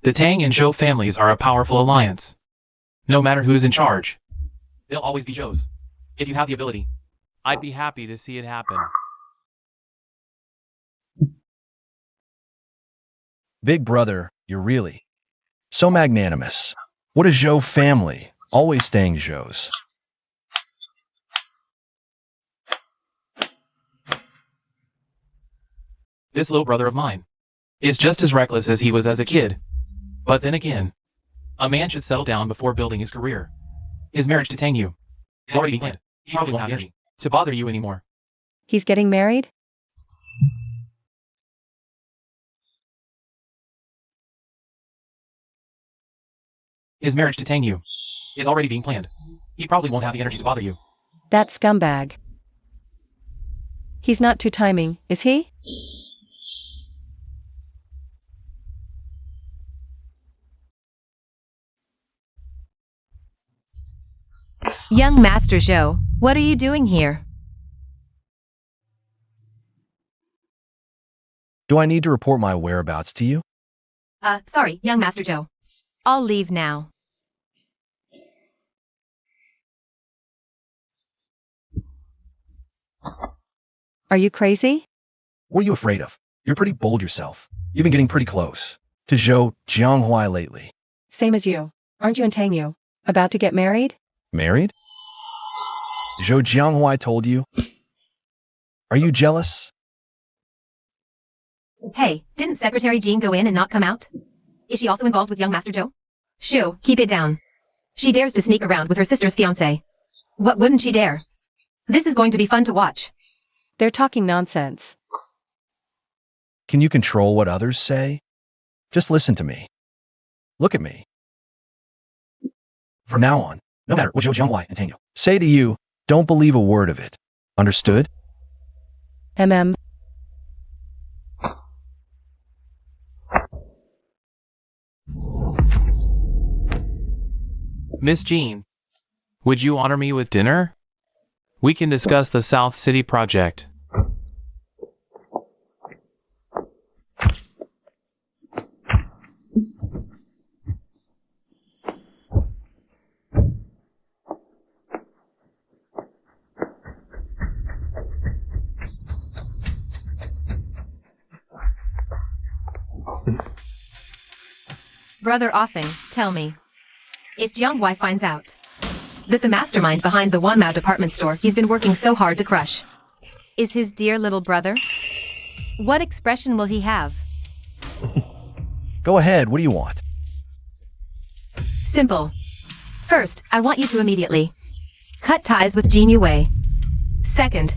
The Tang and Zhou families are a powerful alliance. No matter who's in charge, they'll always be Zhou's. If you have the ability, I'd be happy to see it happen. Big brother, you're really so magnanimous. What a Zhou family, always staying Zhou's. This little brother of mine is just as reckless as he was as a kid. But then again, a man should settle down before building his career. His marriage to Tang Yu is already planned. He probably won't have energy to bother you anymore. He's getting married? His marriage to Tang Yu is already being planned. He probably won't have the energy to bother you. That scumbag. He's not too timing, is he? Young Master Zhou, what are you doing here? Do I need to report my whereabouts to you? Sorry, young Master Zhou. I'll leave now. Are you crazy? What are you afraid of? You're pretty bold yourself. You've been getting pretty close to Zhou Jianghuai lately. Same as you. Aren't you and Tang Yu about to get married? Married? Zhou Jianghuai told you? Are you jealous? Hey, didn't Secretary Jean go in and not come out? Is she also involved with young Master Zhou? Shoo, keep it down. She dares to sneak around with her sister's fiancé. What wouldn't she dare? This is going to be fun to watch. They're talking nonsense. Can you control what others say? Just listen to me. Look at me. From now on, no matter what Zhou Jianghuai and Tang Yu say to you, don't believe a word of it. Understood? MM. Miss Jean, would you honor me with dinner? We can discuss the South City project. Brother Offing, tell me. If Jianghuai finds out that the mastermind behind the Wanmao department store he's been working so hard to crush is his dear little brother, what expression will he have? Go ahead, what do you want? Simple. First, I want you to immediately cut ties with Jean Yue. Second,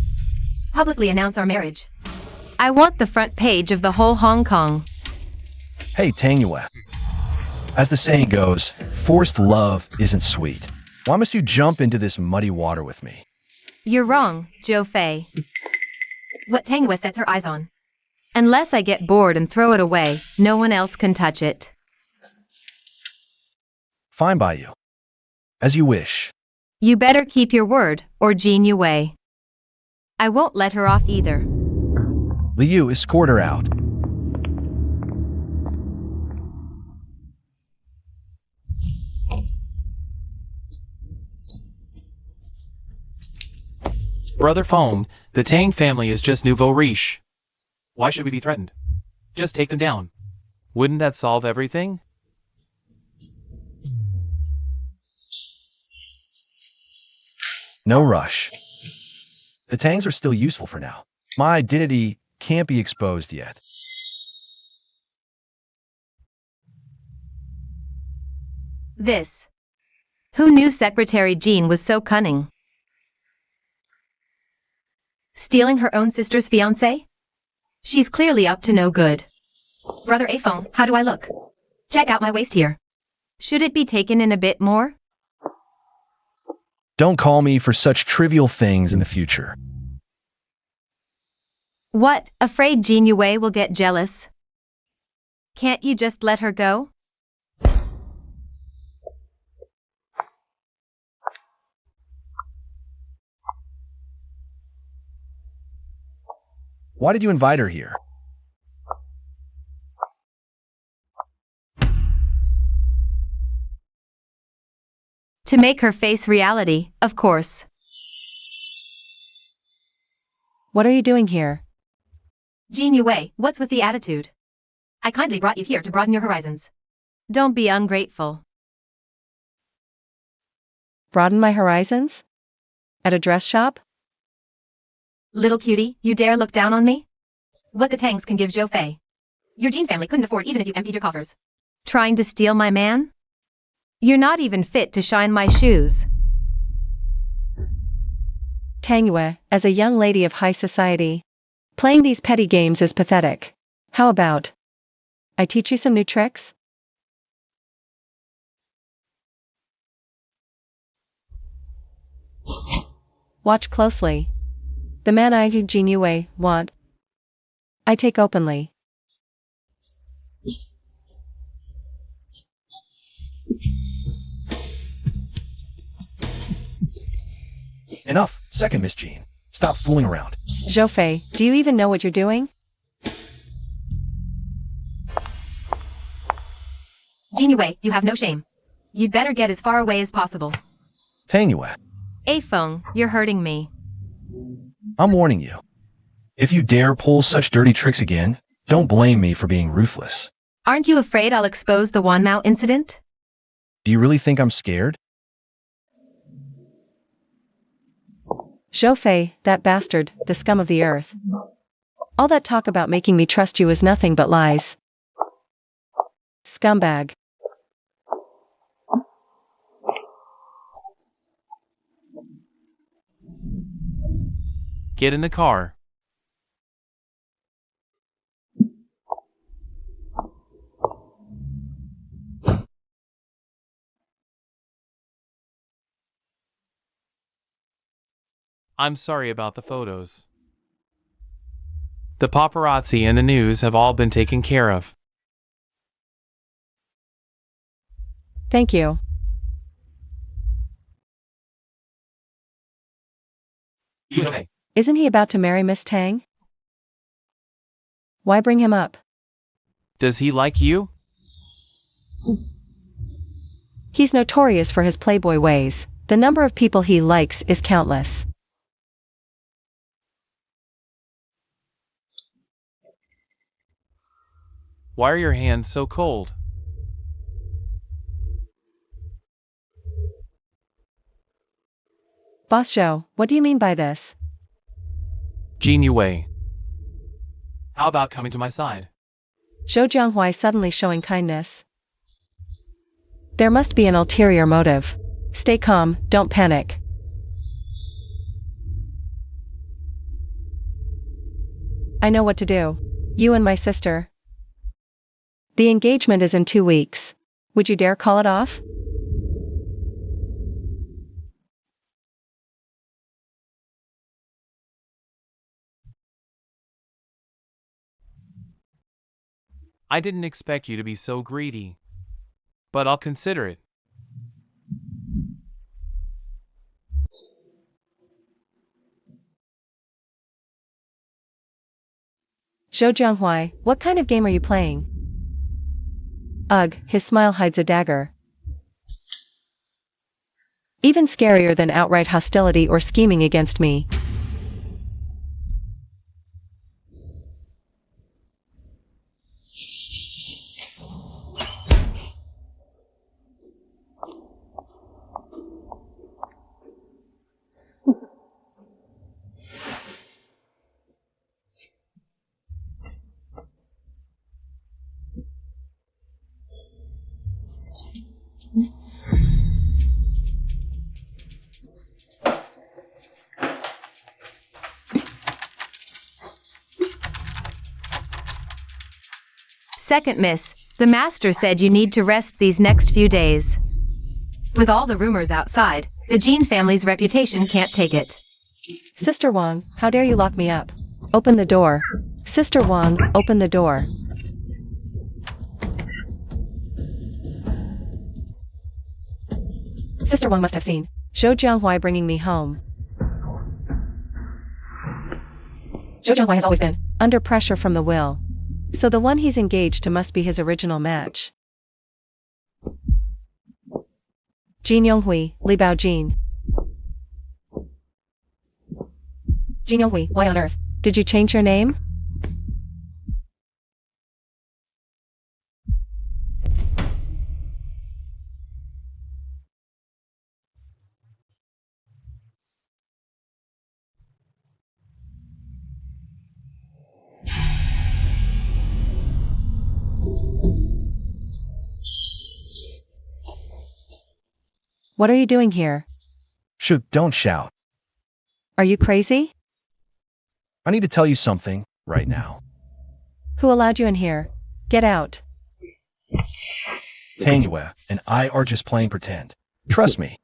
publicly announce our marriage. I want the front page of the whole Hong Kong. Hey, Tang Yue. As the saying goes, forced love isn't sweet. Why must you jump into this muddy water with me? You're wrong, Zhou Fei. What Tang Yue sets her eyes on. Unless I get bored and throw it away, no one else can touch it. Fine by you. As you wish. You better keep your word, or Jean Yue. I won't let her off either. Liu, escort her out. Brother Fong, the Tang family is just nouveau riche. Why should we be threatened? Just take them down. Wouldn't that solve everything? No rush. The Tangs are still useful for now. My identity can't be exposed yet. This Who knew Secretary Jean was so cunning? Stealing her own sister's fiancé? She's clearly up to no good. Brother iPhone, how do I look? Check out my waist here. Should it be taken in a bit more? Don't call me for such trivial things in the future. What, afraid Jean Yue will get jealous? Can't you just let her go? Why did you invite her here? To make her face reality, of course. What are you doing here? Jean Yue, what's with the attitude? I kindly brought you here to broaden your horizons. Don't be ungrateful. Broaden my horizons? At a dress shop? Little cutie, you dare look down on me? What the tangs can give Zhou Fei? Your Jean family couldn't afford even if you emptied your coffers. Trying to steal my man? You're not even fit to shine my shoes. Tang Yue, as a young lady of high society, playing these petty games is pathetic. How about I teach you some new tricks? Watch closely. The man I, Jean Yue, want, I take openly. Enough. Second, Miss Jean. Stop fooling around. Zhou Fei, do you even know what you're doing? Jean Yue, you have no shame. You'd better get as far away as possible. Tang Yue, Feng, you're hurting me. I'm warning you. If you dare pull such dirty tricks again, don't blame me for being ruthless. Aren't you afraid I'll expose the Wanmao incident? Do you really think I'm scared? Zhou Fei, that bastard, the scum of the earth. All that talk about making me trust you is nothing but lies. Scumbag. Get in the car. I'm sorry about the photos. The paparazzi and the news have all been taken care of. Thank you. Isn't he about to marry Miss Tang? Why bring him up? Does he like you? He's notorious for his playboy ways. The number of people he likes is countless. Why are your hands so cold? Boss Zhou, what do you mean by this? Jean Yue. How about coming to my side? Zhou Jianghuai suddenly showing kindness. There must be an ulterior motive. Stay calm, don't panic. I know what to do. You and my sister. The engagement is in 2 weeks. Would you dare call it off? I didn't expect you to be so greedy. But I'll consider it. Zhou Jianghuai, what kind of game are you playing? Ugh, his smile hides a dagger. Even scarier than outright hostility or scheming against me. Second miss, the master said you need to rest these next few days. With all the rumors outside, the Jean family's reputation can't take it. Sister Wang, how dare you lock me up? Open the door. Sister Wang, open the door. Sister Wang must have seen Zhou Jianghuai bringing me home. Zhou Jianghuai has always been under pressure from the will. So the one he's engaged to must be his original match. Jin Yonghui, Li Bao Jin. Jin Yonghui, why on earth did you change your name? What are you doing here? Shh, don't shout. Are you crazy? I need to tell you something right now. Who allowed you in here? Get out. Tang Yue and I are just playing pretend. Trust me.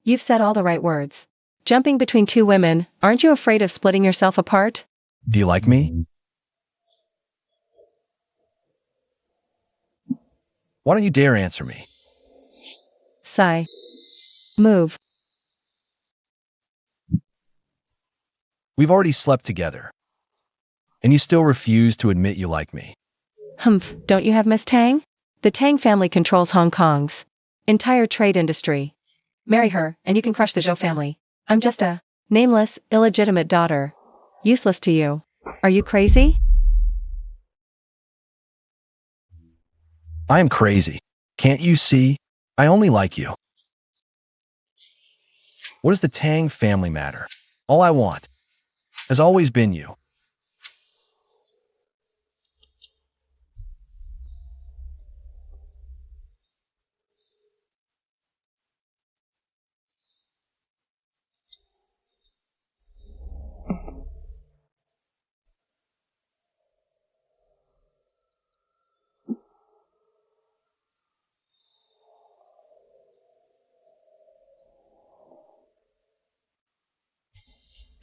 You've said all the right words. Jumping between two women, aren't you afraid of splitting yourself apart? Do you like me? Why don't you dare answer me? Sigh. Move. We've already slept together. And you still refuse to admit you like me. Humph, don't you have Miss Tang? The Tang family controls Hong Kong's entire trade industry. Marry her, and you can crush the Zhou family. I'm just a nameless, illegitimate daughter. Useless to you. Are you crazy? I am crazy. Can't you see? I only like you. What does the Tang family matter? All I want has always been you.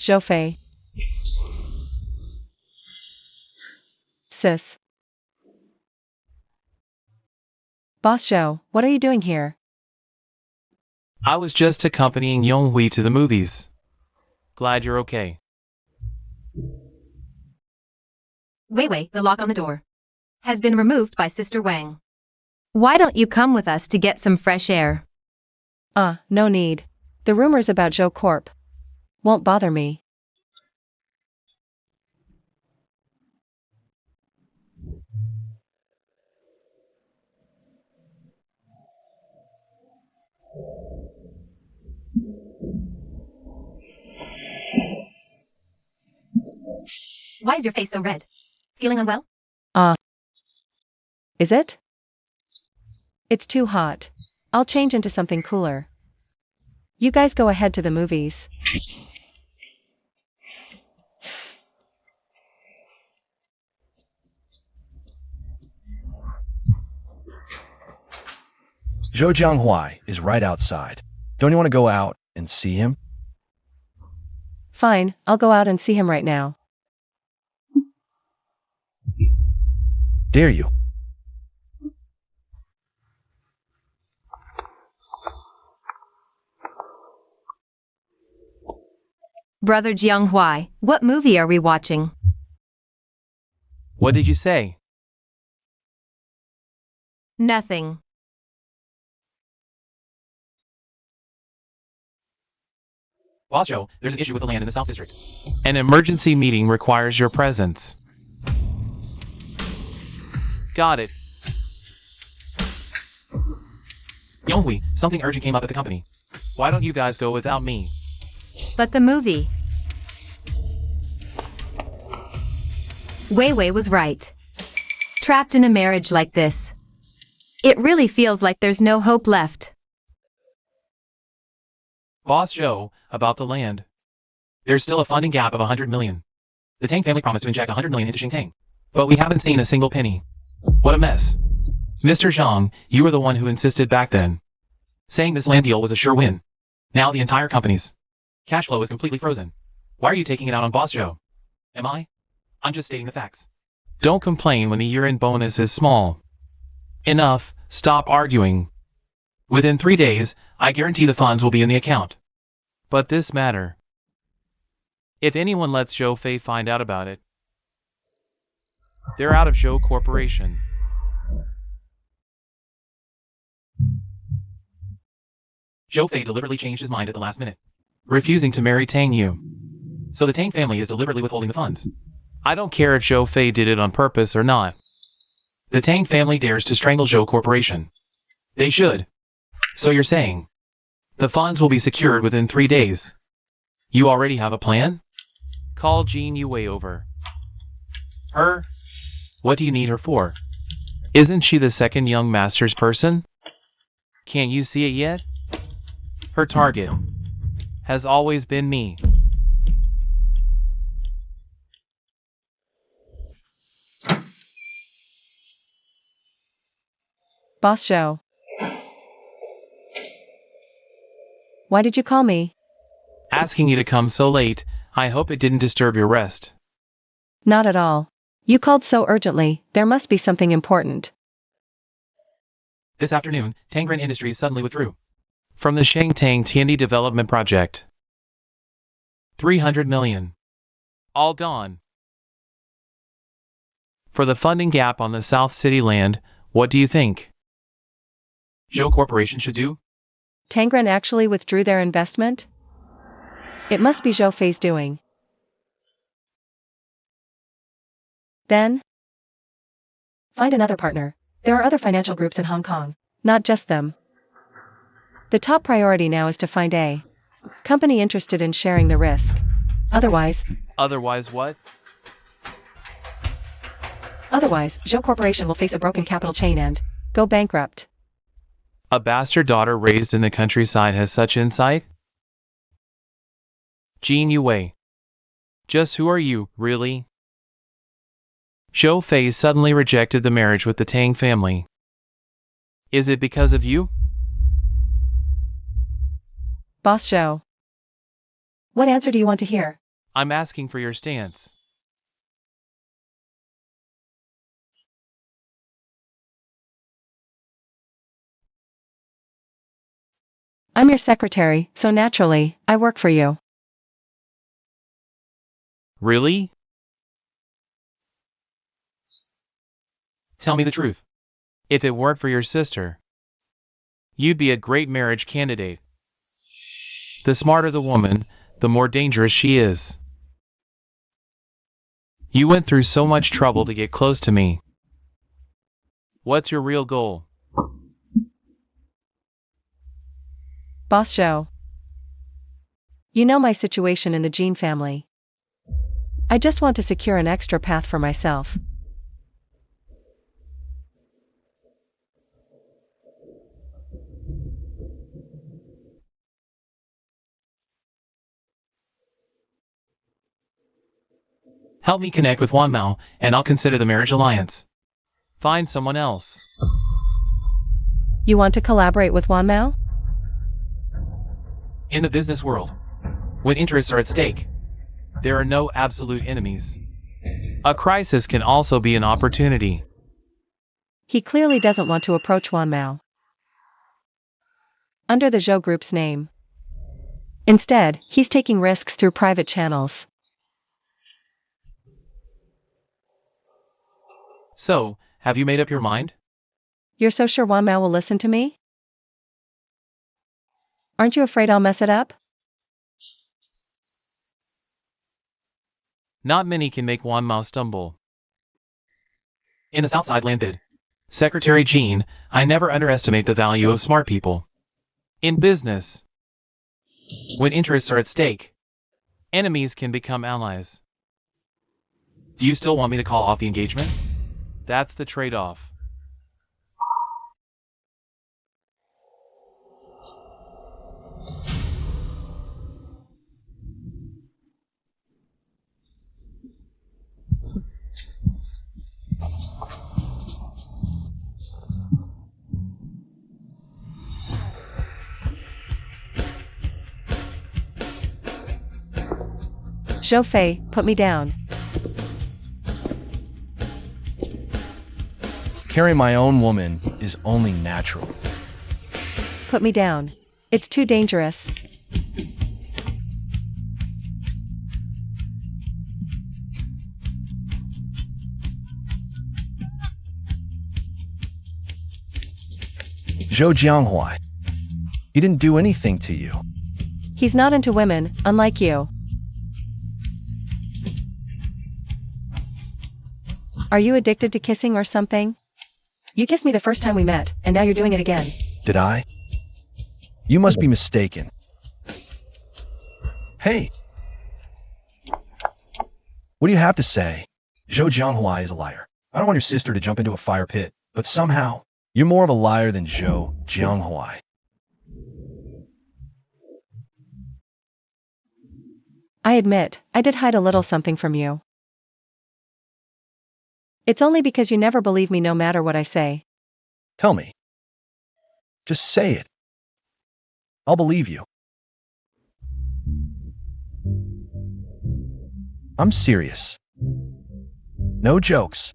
Zhou Fei. Sis. Boss Zhou, what are you doing here? I was just accompanying Yonghui to the movies. Glad you're okay. Wei, the lock on the door has been removed by Sister Wang. Why don't you come with us to get some fresh air? No need. The rumors about Zhou Corp won't bother me. Why is your face so red? Feeling unwell? Is it? It's too hot. I'll change into something cooler. You guys go ahead to the movies. Zhou Jianghuai is right outside. Don't you want to go out and see him? Fine, I'll go out and see him right now. Dare you? Brother Jianghuai, what movie are we watching? What did you say? Nothing. Boss Zhou, there's an issue with the land in the South District. An emergency meeting requires your presence. Got it. Yonghui, something urgent came up at the company. Why don't you guys go without me? But the movie. Wei was right. Trapped in a marriage like this, it really feels like there's no hope left. Boss Zhou, about the land. There's still a funding gap of 100 million. The Tang family promised to inject 100 million into Xingtang. But we haven't seen a single penny. What a mess. Mr. Zhang, you were the one who insisted back then, saying this land deal was a sure win. Now the entire company's cash flow is completely frozen. Why are you taking it out on Boss Zhou? Am I? I'm just stating the facts. Don't complain when the year-end bonus is small. Enough, stop arguing. Within 3 days, I guarantee the funds will be in the account. But this matter. If anyone lets Zhou Fei find out about it, they're out of Zhou Corporation. Zhou Fei deliberately changed his mind at the last minute, refusing to marry Tang Yu. So the Tang family is deliberately withholding the funds. I don't care if Zhou Fei did it on purpose or not. The Tang family dares to strangle Zhou Corporation. They should. So you're saying the funds will be secured within 3 days. You already have a plan? Call Jean Yue over. Her? What do you need her for? Isn't she the second young master's person? Can't you see it yet? Her target has always been me. Boss Zhou. Why did you call me? Asking you to come so late, I hope it didn't disturb your rest. Not at all. You called so urgently, there must be something important. This afternoon, Tangren Industries suddenly withdrew from the Shangtang Tiandi development project. 300 million. All gone. For the funding gap on the South City land, what do you think Zhou Corporation should do? Tangren actually withdrew their investment? It must be Zhou Fei's doing. Then? Find another partner. There are other financial groups in Hong Kong, not just them. The top priority now is to find a company interested in sharing the risk. Otherwise, Otherwise what? Zhou Corporation will face a broken capital chain and go bankrupt. A bastard daughter raised in the countryside has such insight? Jean Yue. Just who are you, really? Zhou Fei suddenly rejected the marriage with the Tang family. Is it because of you? Boss Zhou. What answer do you want to hear? I'm asking for your stance. I'm your secretary, so naturally, I work for you. Really? Tell me the truth. If it weren't for your sister, you'd be a great marriage candidate. The smarter the woman, the more dangerous she is. You went through so much trouble to get close to me. What's your real goal? Boss Zhou. You know my situation in the Jean family. I just want to secure an extra path for myself. Help me connect with Wan Mao, and I'll consider the marriage alliance. Find someone else. You want to collaborate with Wan Mao? In the business world, when interests are at stake, there are no absolute enemies. A crisis can also be an opportunity. He clearly doesn't want to approach Wan Mao under the Zhou Group's name. Instead, he's taking risks through private channels. So, have you made up your mind? You're so sure Wan Mao will listen to me? Aren't you afraid I'll mess it up? Not many can make Wan Mao stumble. In the Southside land bid, Secretary Jean, I never underestimate the value of smart people. In business, when interests are at stake, enemies can become allies. Do you still want me to call off the engagement? That's the trade-off. Zhou Fei, put me down. Carrying my own woman is only natural. Put me down. It's too dangerous. Zhou Jianghuai. He didn't do anything to you. He's not into women, unlike you. Are you addicted to kissing or something? You kissed me the first time we met, and now you're doing it again. Did I? You must be mistaken. Hey! What do you have to say? Zhou Jianghuai is a liar. I don't want your sister to jump into a fire pit, but somehow, you're more of a liar than Zhou Jianghuai. I admit, I did hide a little something from you. It's only because you never believe me no matter what I say. Tell me. Just say it. I'll believe you. I'm serious. No jokes.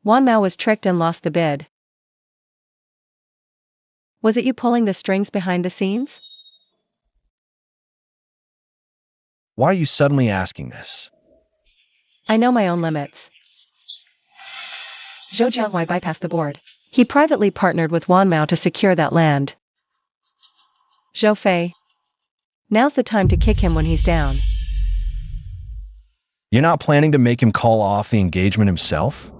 Wan Mao was tricked and lost the bid. Was it you pulling the strings behind the scenes? Why are you suddenly asking this? I know my own limits. Zhou Jianghuai bypassed the board. He privately partnered with Wan Mao to secure that land. Zhou Fei. Now's the time to kick him when he's down. You're not planning to make him call off the engagement himself?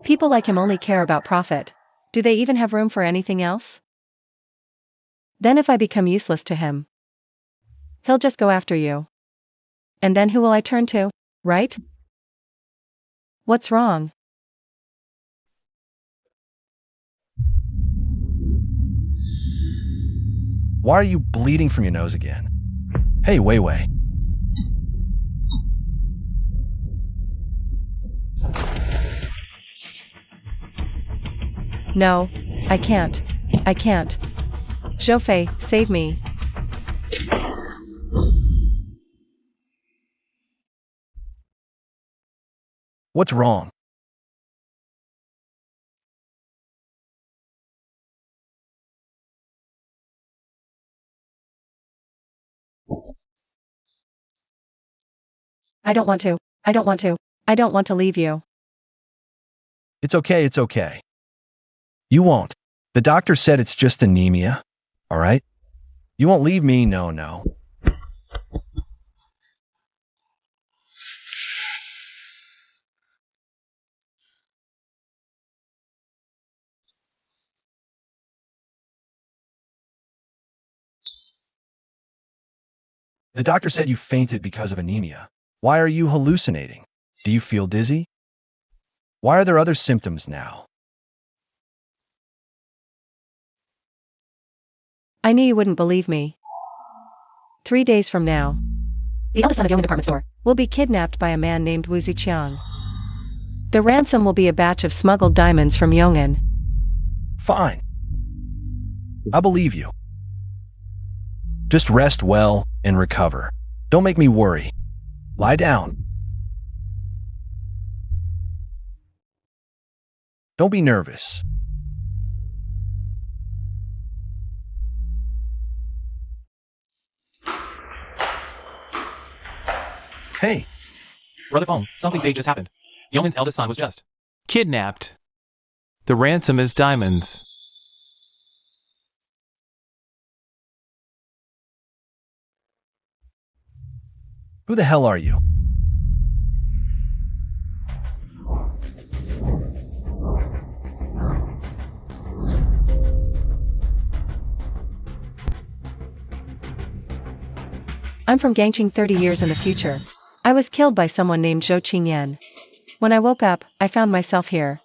People like him only care about profit. Do they even have room for anything else? Then if I become useless to him, he'll just go after you. And then who will I turn to, right? What's wrong? Why are you bleeding from your nose again? Hey, Wei Wei. No, I can't. I can't. Zhou Fei, save me. What's wrong? I don't want to. I don't want to. I don't want to leave you. It's okay, it's okay. You won't. The doctor said it's just anemia, all right? You won't leave me, no. The doctor said you fainted because of anemia. Why are you hallucinating? Do you feel dizzy? Why are there other symptoms now? I knew you wouldn't believe me. 3 days from now, the eldest son of Yong'an department store will be kidnapped by a man named Wu Ziqiang. The ransom will be a batch of smuggled diamonds from Yong'an. Fine. I believe you. Just rest well and recover. Don't make me worry. Lie down. Don't be nervous. Hey, Brother Feng, something big just happened. Yong'an's eldest son was just kidnapped. The ransom is diamonds. who the hell are you? I'm from Gangqing 30 years in the future. I was killed by someone named Zhou Qingyan. When I woke up, I found myself here.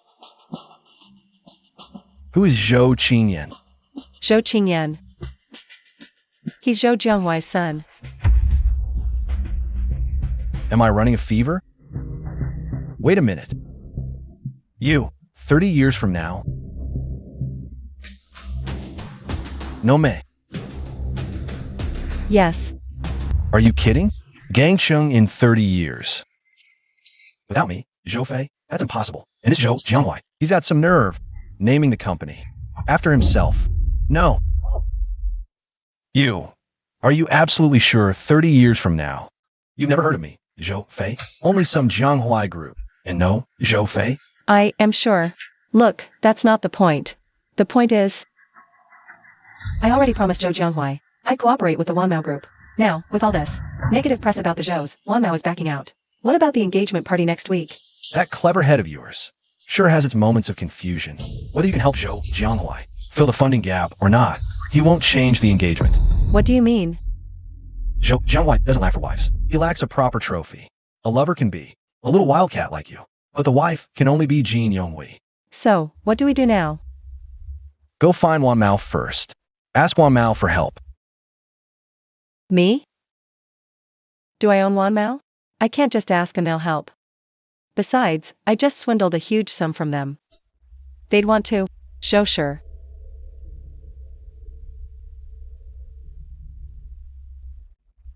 Who is Zhou Qingyan? Zhou Qingyan. He's Zhou Jianghuai's son. Am I running a fever? Wait a minute. You, 30 years from now? No me. Yes. Are you kidding? Gangcheng in 30 years. Without me, Zhou Fei? That's impossible. And this Zhou Jianghua, he's got some nerve. Naming the company. After himself. No. You. Are you absolutely sure 30 years from now? You've never heard of me, Zhou Fei? Only some Jianghua group. And no, Zhou Fei? I am sure. Look, that's not the point. The point is, I already promised Zhou Jianghua I'd cooperate with the Wanmao group. Now, with all this negative press about the Zhous, Wanmao is backing out. What about the engagement party next week? That clever head of yours sure has its moments of confusion. Whether you can help Zhou Jianghua fill the funding gap or not, he won't change the engagement. What do you mean? Zhou Jianghua doesn't lack for wives. He lacks a proper trophy. A lover can be a little wildcat like you, but the wife can only be Jean Yonghui. So, what do we do now? Go find Wanmao first. Ask Wanmao for help. Me? Do I own Wanmao? I can't just ask and they'll help. Besides, I just swindled a huge sum from them. They'd want to. Zhou sure.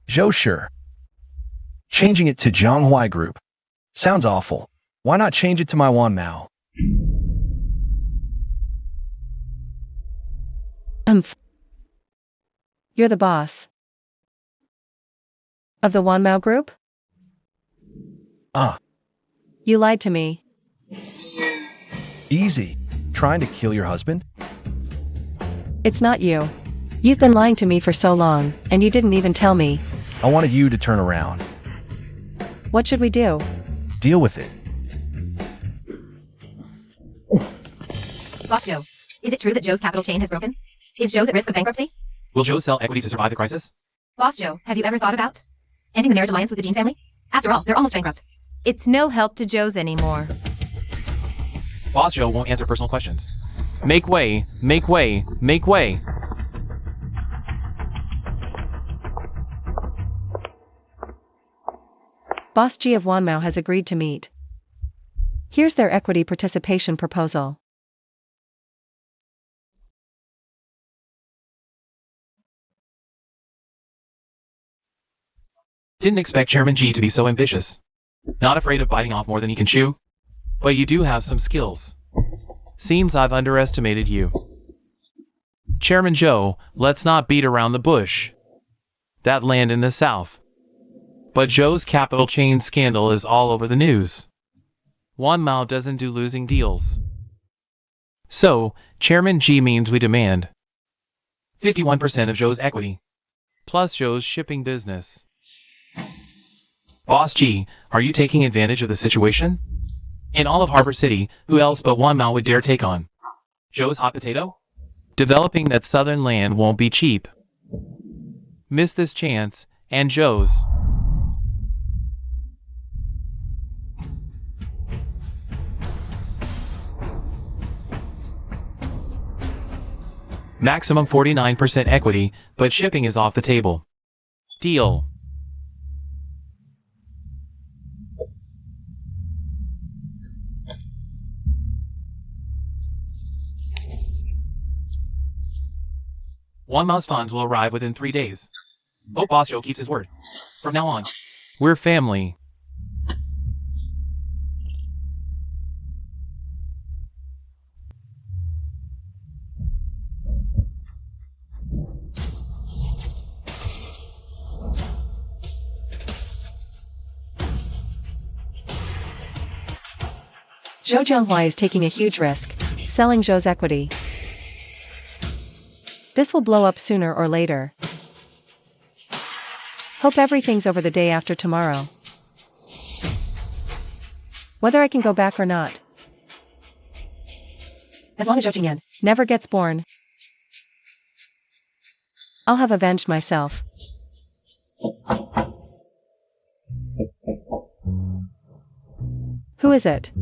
Zhou sure. Changing it to Jianghua Group. Sounds awful. Why not change it to my Wanmao? You're the boss. Of the Wanmao group? Ah, You lied to me. easy. Trying to kill your husband? It's not you. You've been lying to me for so long, and you didn't even tell me. I wanted you to turn around. What should we do? Deal with it. Boss Zhou, is it true that Zhou's capital chain has broken? Is Zhou's at risk of bankruptcy? Will Zhou sell equity to survive the crisis? Boss Zhou, have you ever thought about ending the marriage alliance with the Jean family? After all, they're almost bankrupt. It's no help to Zhou's anymore. Boss Zhou won't answer personal questions. Make way, make way, make way. Boss G of Wanmao has agreed to meet. Here's their equity participation proposal. Didn't expect Chairman G to be so ambitious. Not afraid of biting off more than he can chew. But you do have some skills. Seems I've underestimated you. Chairman Zhou, let's not beat around the bush. That land in the south. But Zhou's capital chain scandal is all over the news. Wanmao doesn't do losing deals. So, Chairman G means we demand 51% of Zhou's equity, plus Zhou's shipping business. Boss G, are you taking advantage of the situation? In all of Harbor City, who else but Wanmao would dare take on Zhou's hot potato? Developing that southern land won't be cheap. Miss this chance, and Zhou's. Maximum 49% equity, but shipping is off the table. Deal. Wanmao's funds will arrive within 3 days. Hope Boss Zhou keeps his word. From now on, we're family. Zhou Jianghua is taking a huge risk, selling Zhou's equity. This will blow up sooner or later. Hope everything's over the day after tomorrow. Whether I can go back or not. As long as Zhou Qingyan never gets born, I'll have avenged myself. Who is it?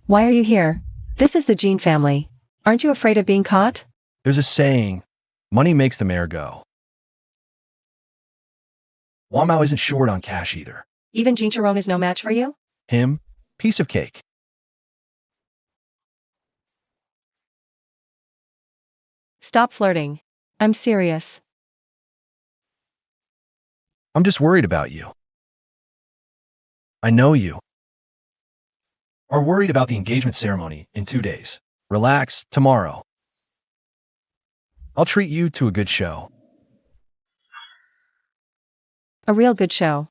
Why are you here? This is the Jean family. Aren't you afraid of being caught? There's a saying, money makes the mayor go. Wamao isn't short on cash either. Even Jean Chirong is no match for you? Him? Piece of cake. Stop flirting. I'm serious. I'm just worried about you. I know you. Are worried about the engagement ceremony in 2 days. Relax, tomorrow. I'll treat you to a good show. A real good show.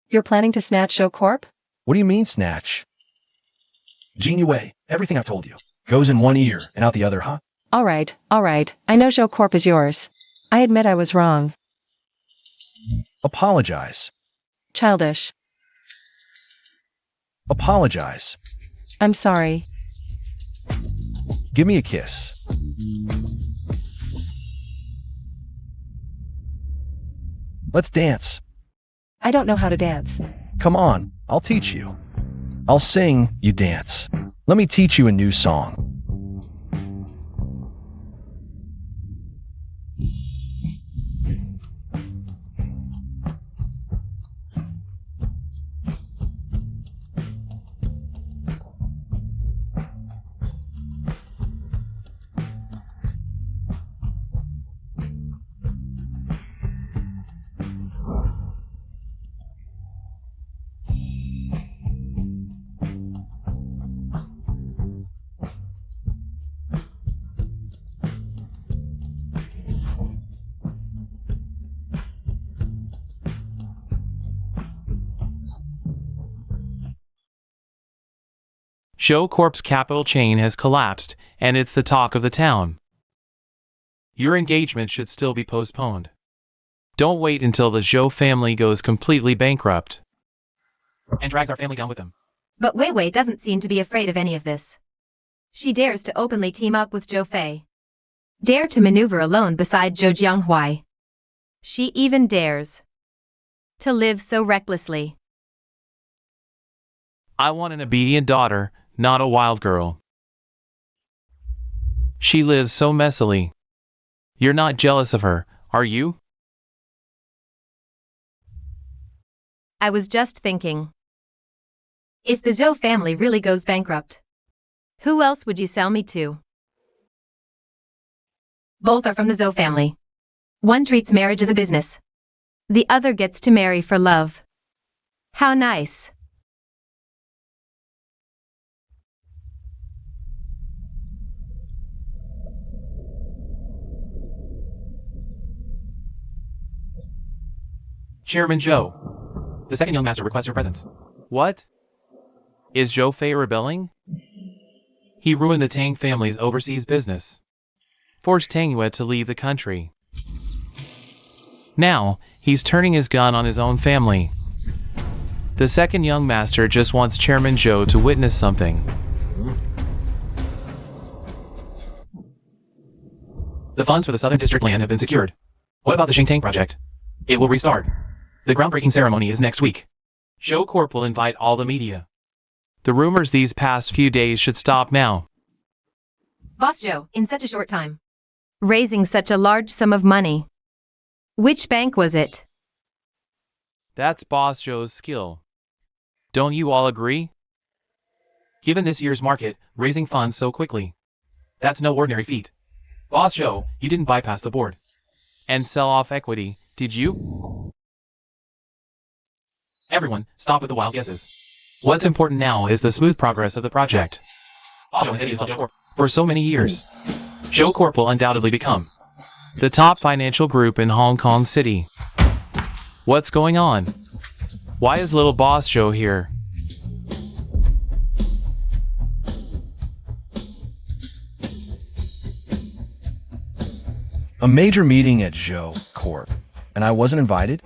You're planning to snatch Zhou Corp? What do you mean, snatch? Jean Yue, everything I've told you goes in one ear and out the other, huh? Alright. I know Zhou Corp is yours. I admit I was wrong. Apologize. Childish. Apologize. I'm sorry. Give me a kiss. Let's dance. I don't know how to dance. Come on, I'll teach you. I'll sing, you dance. Let me teach you a new song. Zhou Corp's capital chain has collapsed, and it's the talk of the town. Your engagement should still be postponed. Don't wait until the Zhou family goes completely bankrupt and drags our family down with them. But Wei Wei doesn't seem to be afraid of any of this. She dares to openly team up with Zhou Fei. Dare to maneuver alone beside Zhou Jianghuai. She even dares to live so recklessly. I want an obedient daughter, not a wild girl. She lives so messily. You're not jealous of her, are you? I was just thinking. If the Zhou family really goes bankrupt, who else would you sell me to? Both are from the Zhou family. One treats marriage as a business. The other gets to marry for love. How nice. Chairman Zhou. The second young master requests your presence. What? Is Zhou Fei rebelling? He ruined the Tang family's overseas business. Forced Tang Yue to leave the country. Now, he's turning his gun on his own family. The second young master just wants Chairman Zhou to witness something. The funds for the Southern District land have been secured. What about the Xingtang project? It will restart. The groundbreaking ceremony is next week. Zhou Corp will invite all the media. The rumors these past few days should stop now. Boss Zhou, in such a short time, raising such a large sum of money. Which bank was it? That's Boss Zhou's skill. Don't you all agree? Given this year's market, raising funds so quickly, that's no ordinary feat. Boss Zhou, you didn't bypass the board and sell off equity, did you? Everyone, stop with the wild guesses. What's important now is the smooth progress of the project. Boss Zhou has hated Zhou Corp for so many years. Zhou Corp will undoubtedly become the top financial group in Hong Kong City. What's going on? Why is little Boss Zhou here? A major meeting at Zhou Corp, and I wasn't invited?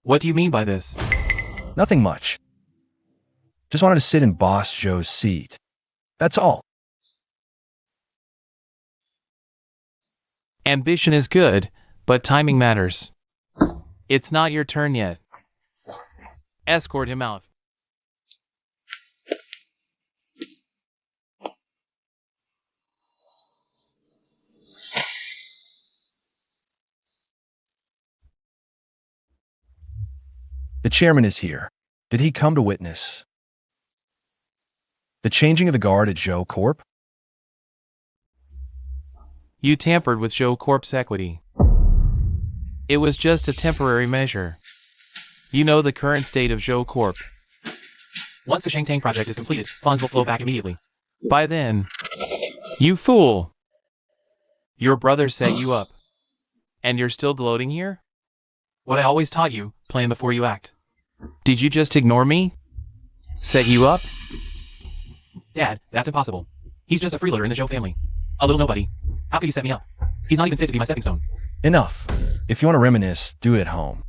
What do you mean by this? Nothing much. Just wanted to sit in Boss Zhou's seat. That's all. Ambition is good, but timing matters. It's not your turn yet. Escort him out. The chairman is here. Did he come to witness the changing of the guard at Zhou Corp? You tampered with Zhou Corp's equity. It was just a temporary measure. You know the current state of Zhou Corp. Once the Shangtang project is completed, funds will flow back immediately. By then, you fool! Your brother set you up. And you're still gloating here? What I always taught you, plan before you act. Did you just ignore me? Set you up? Dad, that's impossible. He's just a freeloader in the Zhou family. A little nobody. How could he set me up? He's not even fit to be my stepping stone. Enough. If you want to reminisce, do it at home.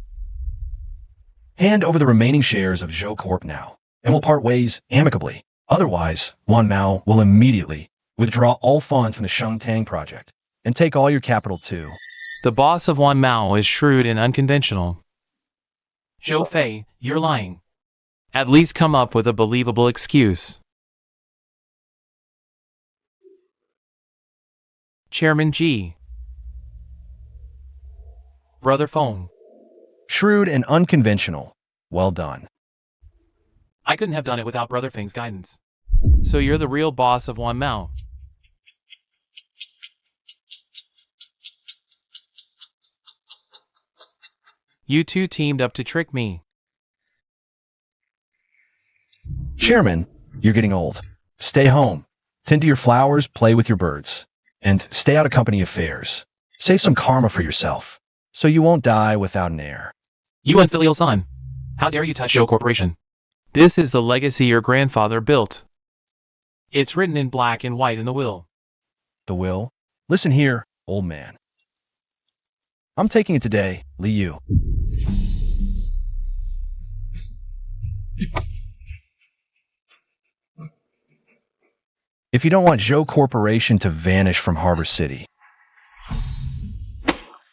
Hand over the remaining shares of Zhou Corp now, and we'll part ways amicably. Otherwise, Wan Mao will immediately withdraw all funds from the Shangtang project and take all your capital too. The boss of Wan Mao is shrewd and unconventional. Zhou Fei, you're lying. At least come up with a believable excuse. Chairman G. Brother Feng. Shrewd and unconventional. Well done. I couldn't have done it without Brother Feng's guidance. So you're the real boss of Wan Mao. You two teamed up to trick me. Chairman, you're getting old. Stay home. Tend to your flowers, play with your birds, and stay out of company affairs. Save some karma for yourself, so you won't die without an heir. You unfilial son. How dare you touch Zhou Corporation? This is the legacy your grandfather built. It's written in black and white in the will. The will? Listen here, old man. I'm taking it today, Li Yu. If you don't want Zhou Corporation to vanish from Harbor City,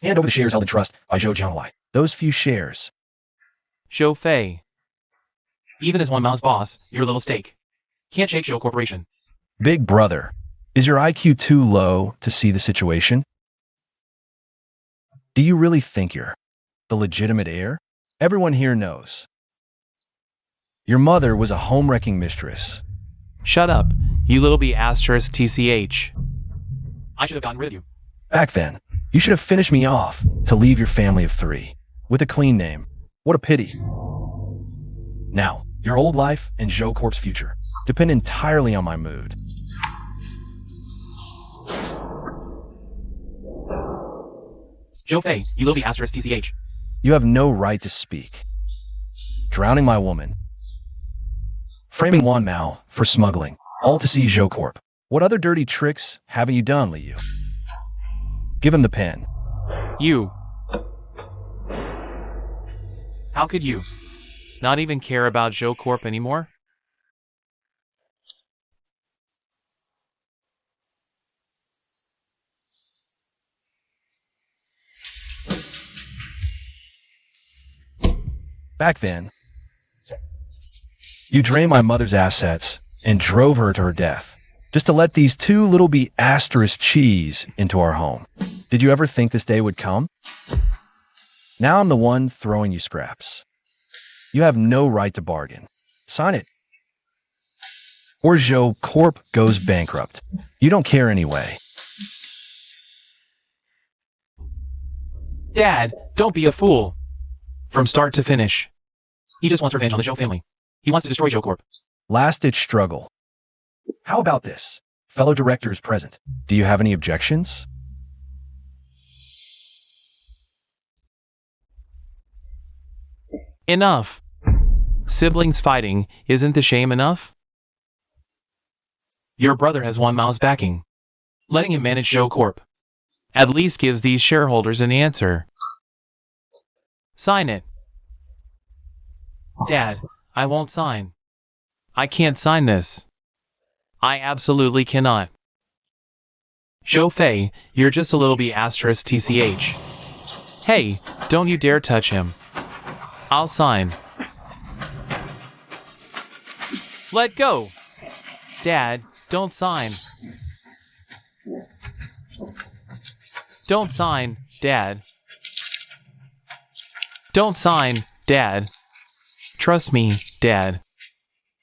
hand over the shares held in trust by Zhou Jianhuai. Those few shares. Zhou Fei. Even as Wan Mao's boss, you're a little stake. Can't shake Zhou Corporation. Big brother, is your IQ too low to see the situation? Do you really think you're the legitimate heir? Everyone here knows. Your mother was a home-wrecking mistress. Shut up, you little b****. I should have gotten rid of you. Back then, you should have finished me off to leave your family of 3 with a clean name. What a pity. Now, your old life and Zhou Corp's future depend entirely on my mood. Zhou Fei, you little b****. You have no right to speak. Drowning my woman. Framing Wan Mao for smuggling, all to see Zhou Corp. What other dirty tricks haven't you done, Li Yu? Give him the pen. You. How could you not even care about Zhou Corp anymore? Back then, you drained my mother's assets and drove her to her death, just to let these 2 little b*** cheese into our home. Did you ever think this day would come? Now I'm the one throwing you scraps. You have no right to bargain. Sign it. Or Zhou Corp goes bankrupt. You don't care anyway. Dad, don't be a fool. From start to finish. He just wants revenge on the Zhou family. He wants to destroy Zhou Corp. Last-ditch struggle. How about this? Fellow directors present. Do you have any objections? Enough. Siblings fighting, isn't the shame enough? Your brother has Wan Mao's backing. Letting him manage Zhou Corp at least gives these shareholders an answer. Sign it. Dad, I won't sign. I can't sign this. I absolutely cannot. Zhou Fei, you're just a little b****. Hey, don't you dare touch him. I'll sign. Let go. Dad, don't sign. Don't sign, Dad. Don't sign, Dad. Trust me, Dad.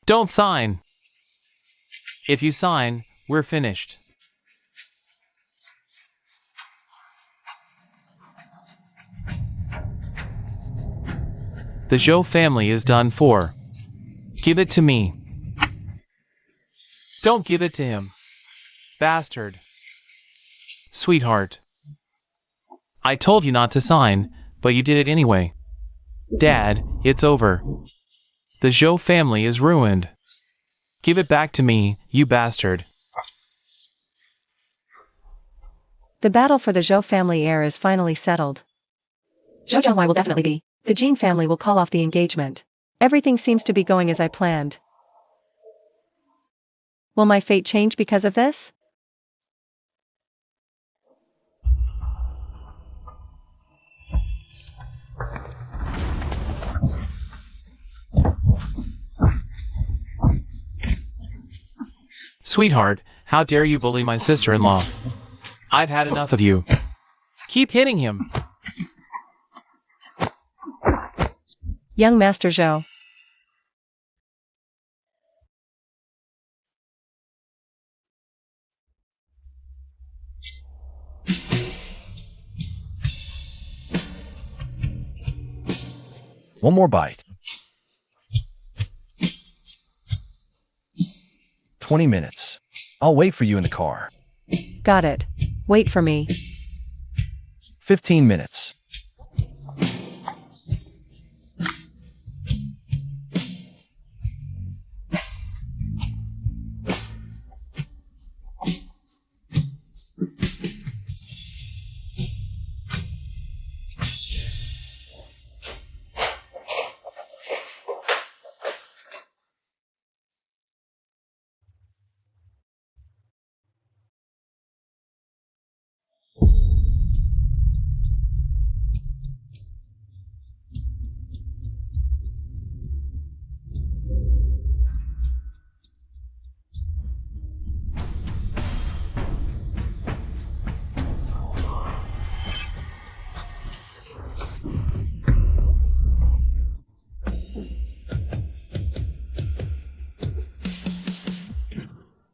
Don't sign. If you sign, we're finished. The Zhou family is done for. Give it to me. Don't give it to him. Bastard. Sweetheart. I told you not to sign, but you did it anyway. Dad, it's over. The Zhou family is ruined. Give it back to me, you bastard. The battle for the Zhou family heir is finally settled. Zhou Jianghua will definitely be. The Jin family will call off the engagement. Everything seems to be going as I planned. Will my fate change because of this? Sweetheart, how dare you bully my sister-in-law? I've had enough of you. Keep hitting him. Young Master Zhou. One more bite. 20 minutes. I'll wait for you in the car. Got it. Wait for me. 15 minutes.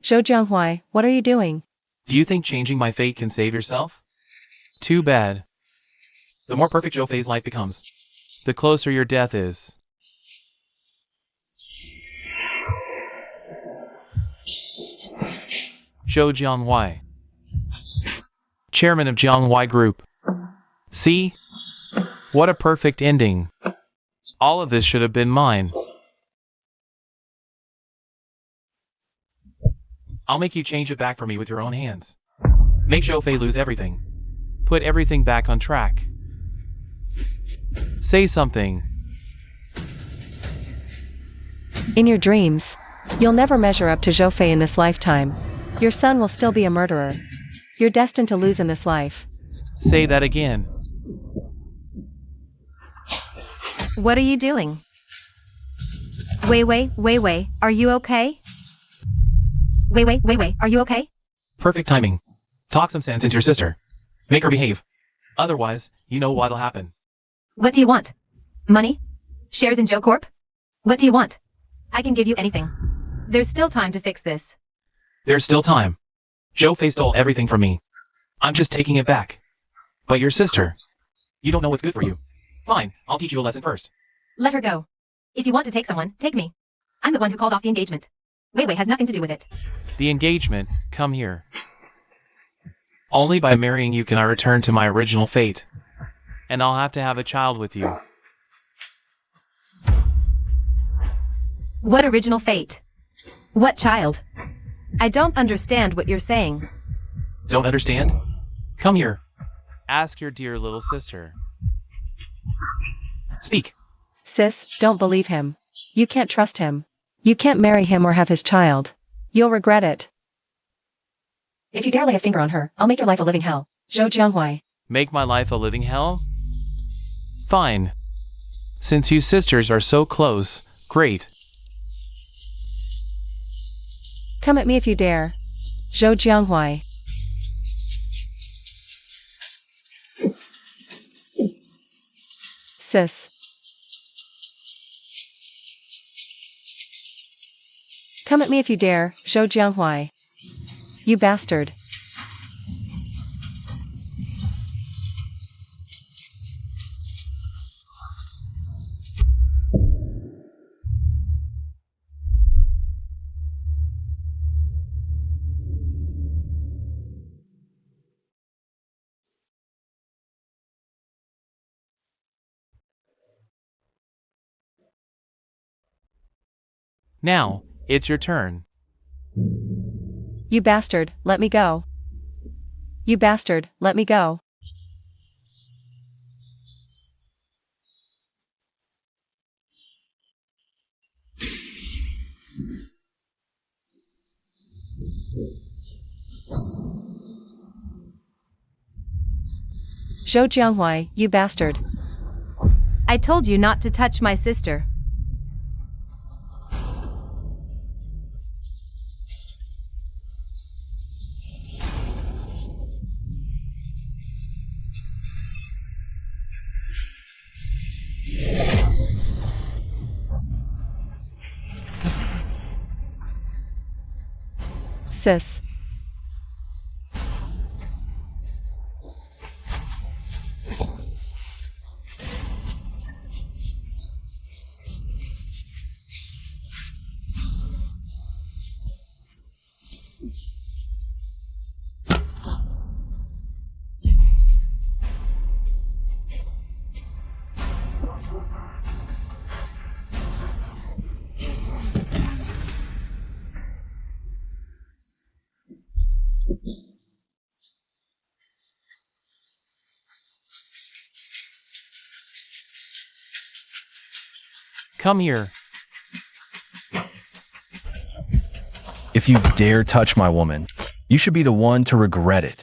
Zhou Jianghua, what are you doing? Do you think changing my fate can save yourself? Too bad. The more perfect Zhou Fei's life becomes, the closer your death is. Zhou Jianghua, Chairman of Jianghua Group. See? What a perfect ending. All of this should have been mine. I'll make you change it back for me with your own hands. Make Zhou Fei lose everything. Put everything back on track. Say something. In your dreams, you'll never measure up to Zhou Fei in this lifetime. Your son will still be a murderer. You're destined to lose in this life. Say that again. What are you doing? Wei, are you okay? Wei, are you okay? Perfect timing. Talk some sense into your sister. Make her behave. Otherwise, you know what'll happen. What do you want? Money? Shares in Zhou Corp? What do you want? I can give you anything. There's still time to fix this. There's still time. Zhou Fei stole everything from me. I'm just taking it back. But your sister, you don't know what's good for you. Fine, I'll teach you a lesson first. Let her go. If you want to take someone, take me. I'm the one who called off the engagement. Wei has nothing to do with it. The engagement, come here. Only by marrying you can I return to my original fate. And I'll have to have a child with you. What original fate? What child? I don't understand what you're saying. Don't understand? Come here. Ask your dear little sister. Speak. Sis, don't believe him. You can't trust him. You can't marry him or have his child. You'll regret it. If you dare lay a finger on her, I'll make your life a living hell. Zhou Jianghua. Make my life a living hell? Fine. Since you sisters are so close, great. Come at me if you dare. Zhou Jianghua. Sis. Come at me if you dare, Zhou Jianghuai. You bastard. Now, it's your turn. You bastard, let me go. You bastard, let me go. Zhou Jianghuai, you bastard. I told you not to touch my sister. Sis. Come here. If you dare touch my woman, you should be the one to regret it.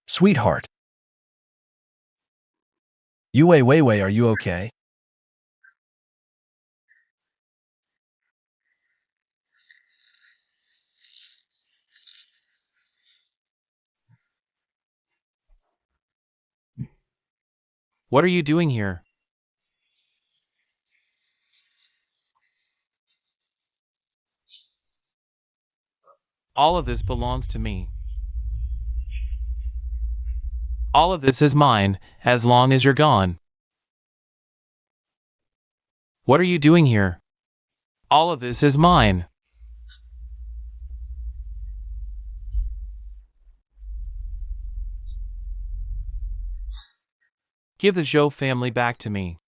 Sweetheart. Yue Weiwei, are you okay? What are you doing here? All of this belongs to me. All of this is mine, as long as you're gone. What are you doing here? All of this is mine. Give the Zhou family back to me.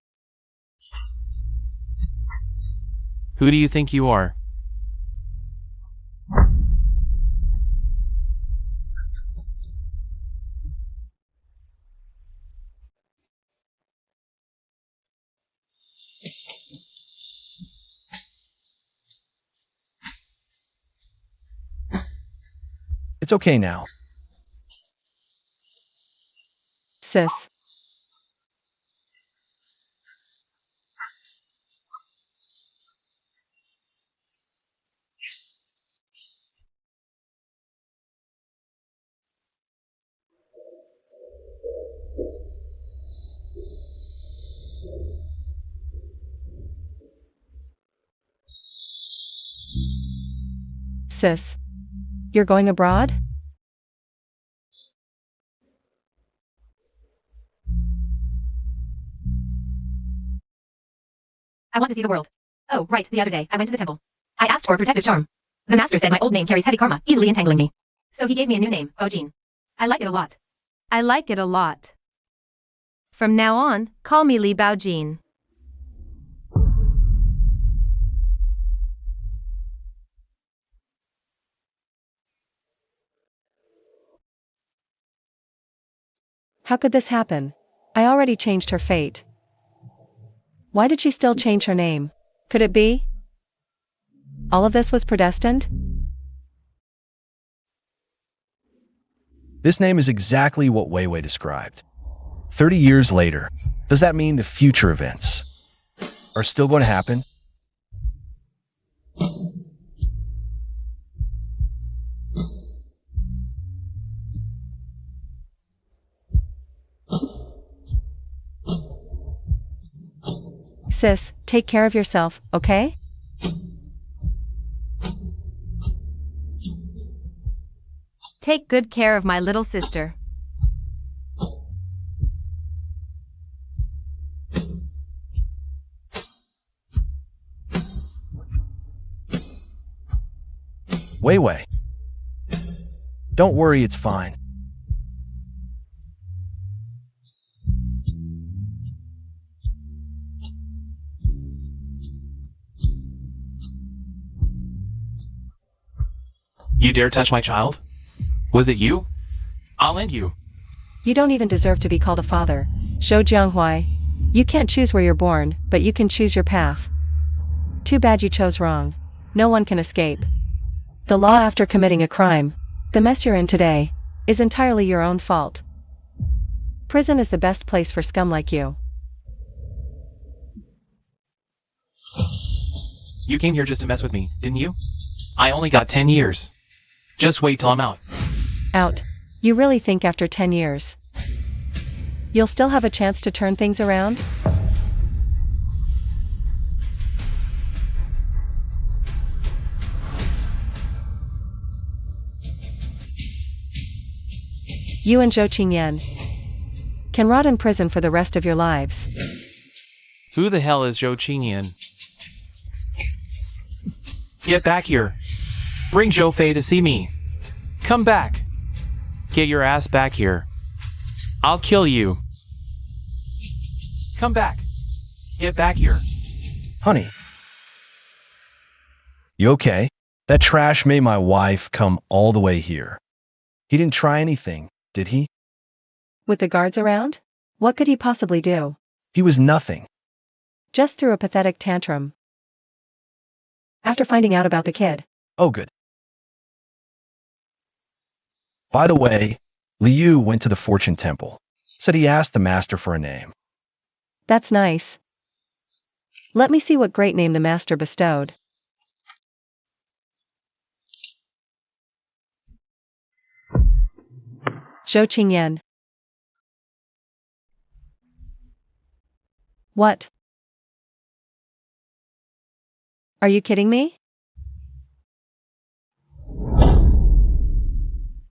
Who do you think you are? It's okay now. Sis. Sis. You're going abroad? I want to see the world. Oh, right, the other day, I went to the temple. I asked for a protective charm. The master said my old name carries heavy karma, easily entangling me. So he gave me a new name, Bojin. I like it a lot. I like it a lot. From now on, call me Li Baojin. How could this happen? I already changed her fate. Why did she still change her name? Could it be? All of this was predestined? This name is exactly what Weiwei described. 30 years later, does that mean the future events are still going to happen? Sis, take care of yourself, okay? Take good care of my little sister. Wei. Don't worry, it's fine. You dare touch my child? Was it you? I'll end you. You don't even deserve to be called a father. Zhou Jianghuai. You can't choose where you're born, but you can choose your path. Too bad you chose wrong. No one can escape. The law after committing a crime, the mess you're in today, is entirely your own fault. Prison is the best place for scum like you. You came here just to mess with me, didn't you? I only got 10 years. Just wait till I'm out. Out. You really think after 10 years you'll still have a chance to turn things around? You and Zhou Qingyan can rot in prison for the rest of your lives. Who the hell is Zhou Qingyan? Get back here. Bring Zhou Fei to see me. Come back. Get your ass back here. I'll kill you. Come back. Get back here. Honey. You okay? That trash made my wife come all the way here. He didn't try anything, did he? With the guards around? What could he possibly do? He was nothing. Just threw a pathetic tantrum. After finding out about the kid. Oh, good. By the way, Liu went to the fortune temple. Said he asked the master for a name. That's nice. Let me see what great name the master bestowed. Zhou Qingyan. What? Are you kidding me?